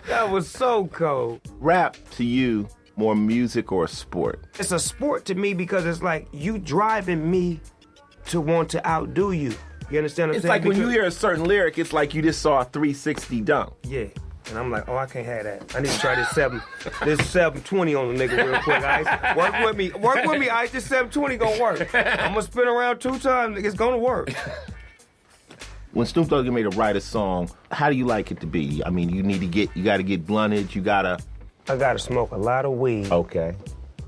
That was so cold. Rap, to you, more music or a sport? It's a sport to me because it's like you driving me to want to outdo you. You understand what I'm It's saying? like when you hear a certain lyric, it's like you just saw a 360 dunk. Yeah. And I'm like, oh, I can't have that. I need to try this 720 on the nigga real quick, Ice. Work with me, Ice. This 720 gonna work. I'm gonna spin around 2 times. It's gonna work. When Snoop Dogg made a write a song, how do you like it to be? I mean, you gotta get blunted, I gotta smoke a lot of weed. Okay.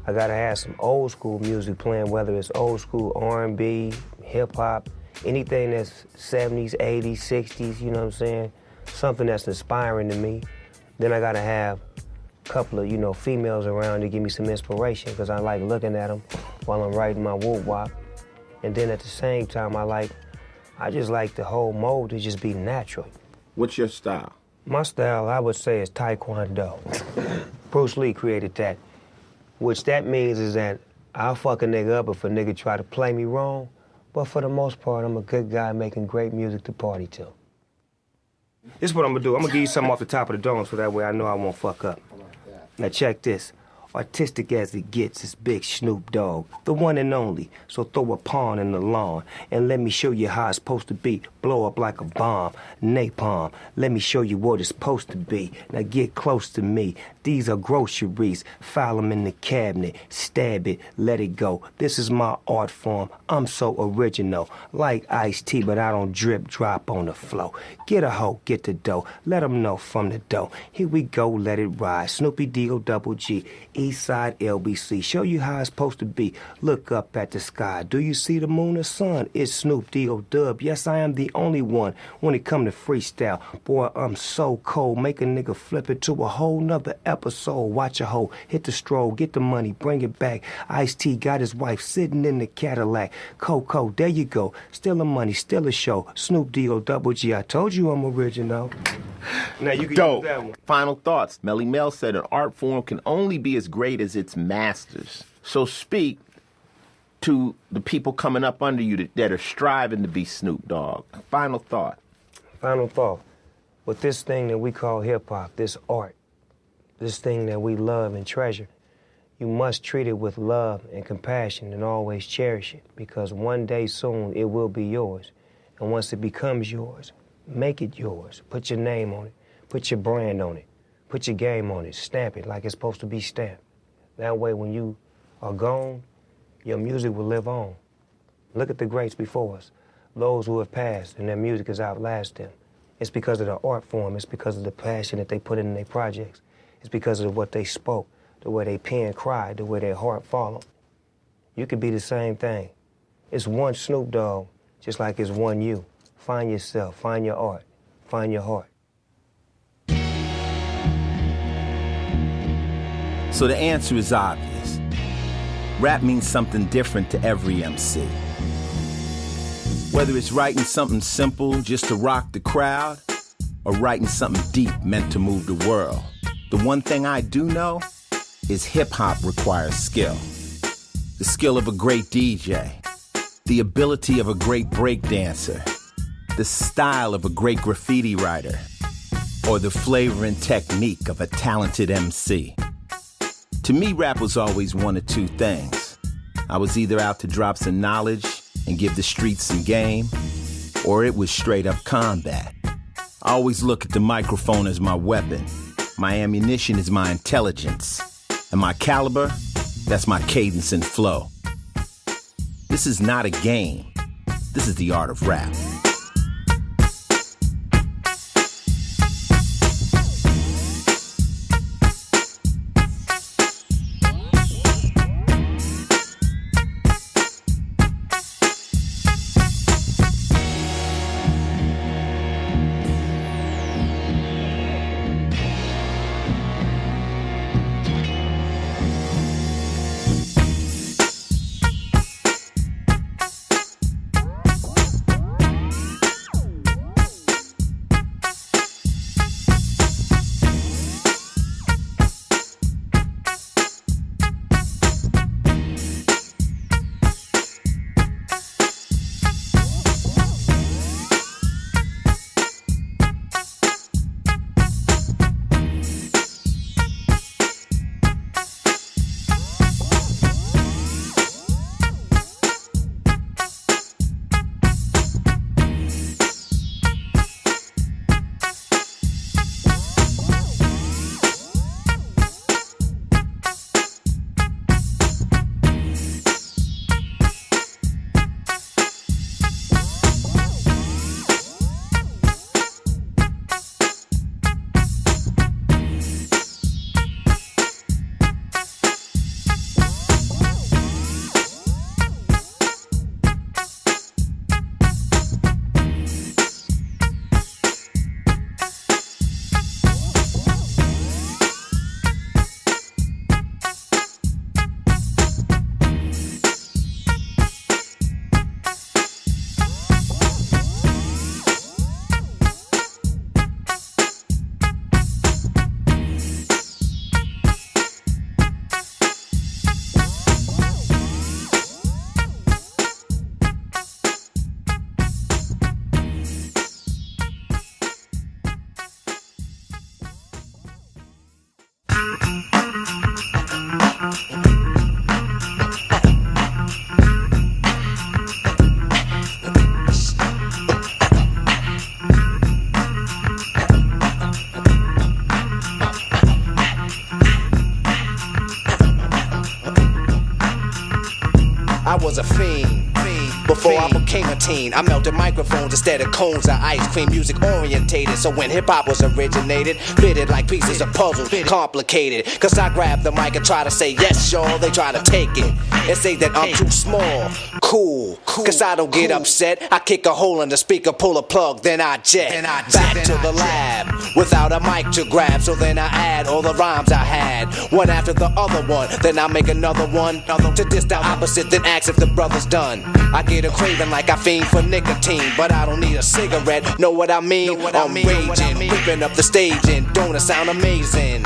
I gotta have some old school music playing, whether it's old school R&B, hip hop, anything that's 70s, 80s, 60s, you know what I'm saying? Something that's inspiring to me. Then I gotta have a couple of, females around to give me some inspiration, because I like looking at them while I'm writing my woo-wop. And then at the same time, I just like the whole mode to just be natural. What's your style? My style, I would say, is Taekwondo. Bruce Lee created that, which that means is that I'll fuck a nigga up if a nigga try to play me wrong, but for the most part, I'm a good guy making great music to party to. This is what I'm gonna do. I'm gonna give you something off the top of the dome so that way I know I won't fuck up. Now check this. Artistic as it gets is Big Snoop Dogg, the one and only. So throw a pawn in the lawn and let me show you how it's supposed to be. Blow up like a bomb, napalm. Let me show you what it's supposed to be. Now get close to me. These are groceries. File them in the cabinet. Stab it, let it go. This is my art form. I'm so original. Like iced tea, but I don't drip drop on the flow. Get a hoe, get the dough. Let them know from the dough. Here we go, let it ride. Snoopy D-O-double-G. Eastside LBC. Show you how it's supposed to be. Look up at the sky. Do you see the moon or sun? It's Snoop D-O-Dub. Yes, I am the only one when it come to freestyle. Boy, I'm so cold. Make a nigga flip it to a whole nother episode. Watch a hoe. Hit the stroll. Get the money. Bring it back. Ice-T got his wife sitting in the Cadillac. Coco, there you go. Still the money. Still a show. Snoop D-O-double-G. I told you I'm original. Now you can use that one. Final thoughts. Melly Mel said an art form can only be as great as its masters. So speak to the people coming up under you that are striving to be Snoop Dogg. Final thought. Final thought. With this thing that we call hip-hop, this art, this thing that we love and treasure, You must treat it with love and compassion and always cherish it, because one day soon it will be yours. And once it becomes yours, make it yours. Put your name on it. Put your brand on it. Put your game on it. Stamp it like it's supposed to be stamped. That way when you are gone, your music will live on. Look at the greats before us, those who have passed and their music has outlasted them. It's because of the art form. It's because of the passion that they put in their projects. It's because of what they spoke, the way they pen cried, the way their heart followed. You could be the same thing. It's one Snoop Dogg, just like it's one you. Find yourself, find your art, find your heart. So the answer is obvious. Rap means something different to every MC. Whether it's writing something simple just to rock the crowd, or writing something deep meant to move the world, the one thing I do know is hip-hop requires skill. The skill of a great DJ, the ability of a great breakdancer, the style of a great graffiti writer, or the flavor and technique of a talented MC. To me, rap was always one of two things. I was either out to drop some knowledge and give the streets some game, or it was straight up combat. I always look at the microphone as my weapon. My ammunition is my intelligence. And my caliber, that's my cadence and flow. This is not a game. This is the art of rap. I was a fiend before I became a teen. I melted microphones instead of cones of ice cream. Music orientated, so when hip-hop was originated, fitted like pieces of puzzles, complicated. Cause I grab the mic and try to say yes, y'all. They try to take it and say that I'm too small. Cool, cause I don't get upset. I kick a hole in the speaker, pull a plug, then I jet back to the lab without a mic to grab. So then I add all the rhymes I had, one after the other one. Then I make another one to diss the opposite, then ask if the brother's done. I get a craving like I fiend for nicotine, but I don't need a cigarette. Know what I mean? I'm raging, ripping up the stage, and don't it sound amazing?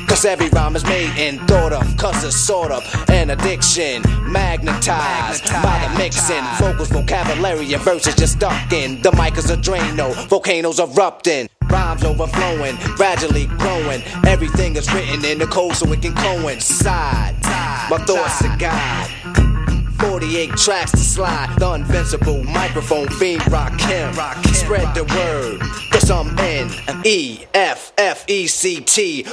Cause every rhyme is made and thought of, cause it's sort of an addiction, magnetized by the mixing. Vocals, vocabulary, and verses just stuck in. The mic is a Drano, volcanoes erupting. rhymes overflowing, gradually growing. Everything is written in the code so it can coincide. My thoughts are God. 48 tracks to slide. The invincible microphone fiend rock him. Spread the word, cause I'm N-E-F-F-E-C-T.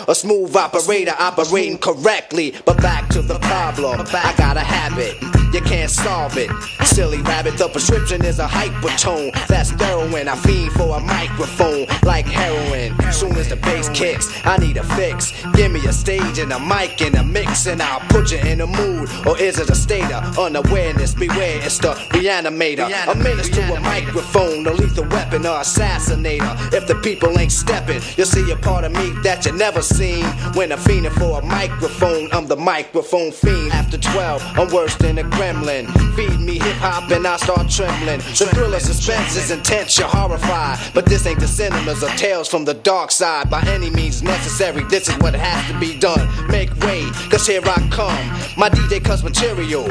A smooth operator operating correctly. But back to the problem, I got a habit, you can't solve it. Silly rabbit, the prescription is a hypertone. That's heroin, I fiend for a microphone like heroin. Soon as the bass kicks, I need a fix. Give me a stage and a mic and a mix, and I'll put you in a mood. Or is it a state of unawareness? Beware, it's the reanimator. A menace to a microphone, a lethal weapon or assassinator. If the people ain't stepping, you'll see a part of me that you never seen. When I'm fiending for a microphone, I'm the microphone fiend. After 12, I'm worse than a gremlin. Feed me hip-hop and I start trembling. The thrill of suspense is intense, you're horrified. But this ain't the cinemas or tales from the dark side. By any means necessary, this is what has to be done. Make way, cause here I come. My DJ cuts material.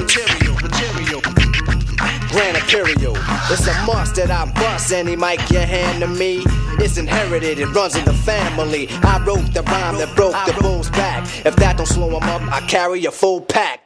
Grand Imperial, it's a must that I bust any mic you hand to me. It's inherited, it runs in the family. I wrote the rhyme that broke the bull's back. If that don't slow him up, I carry a full pack.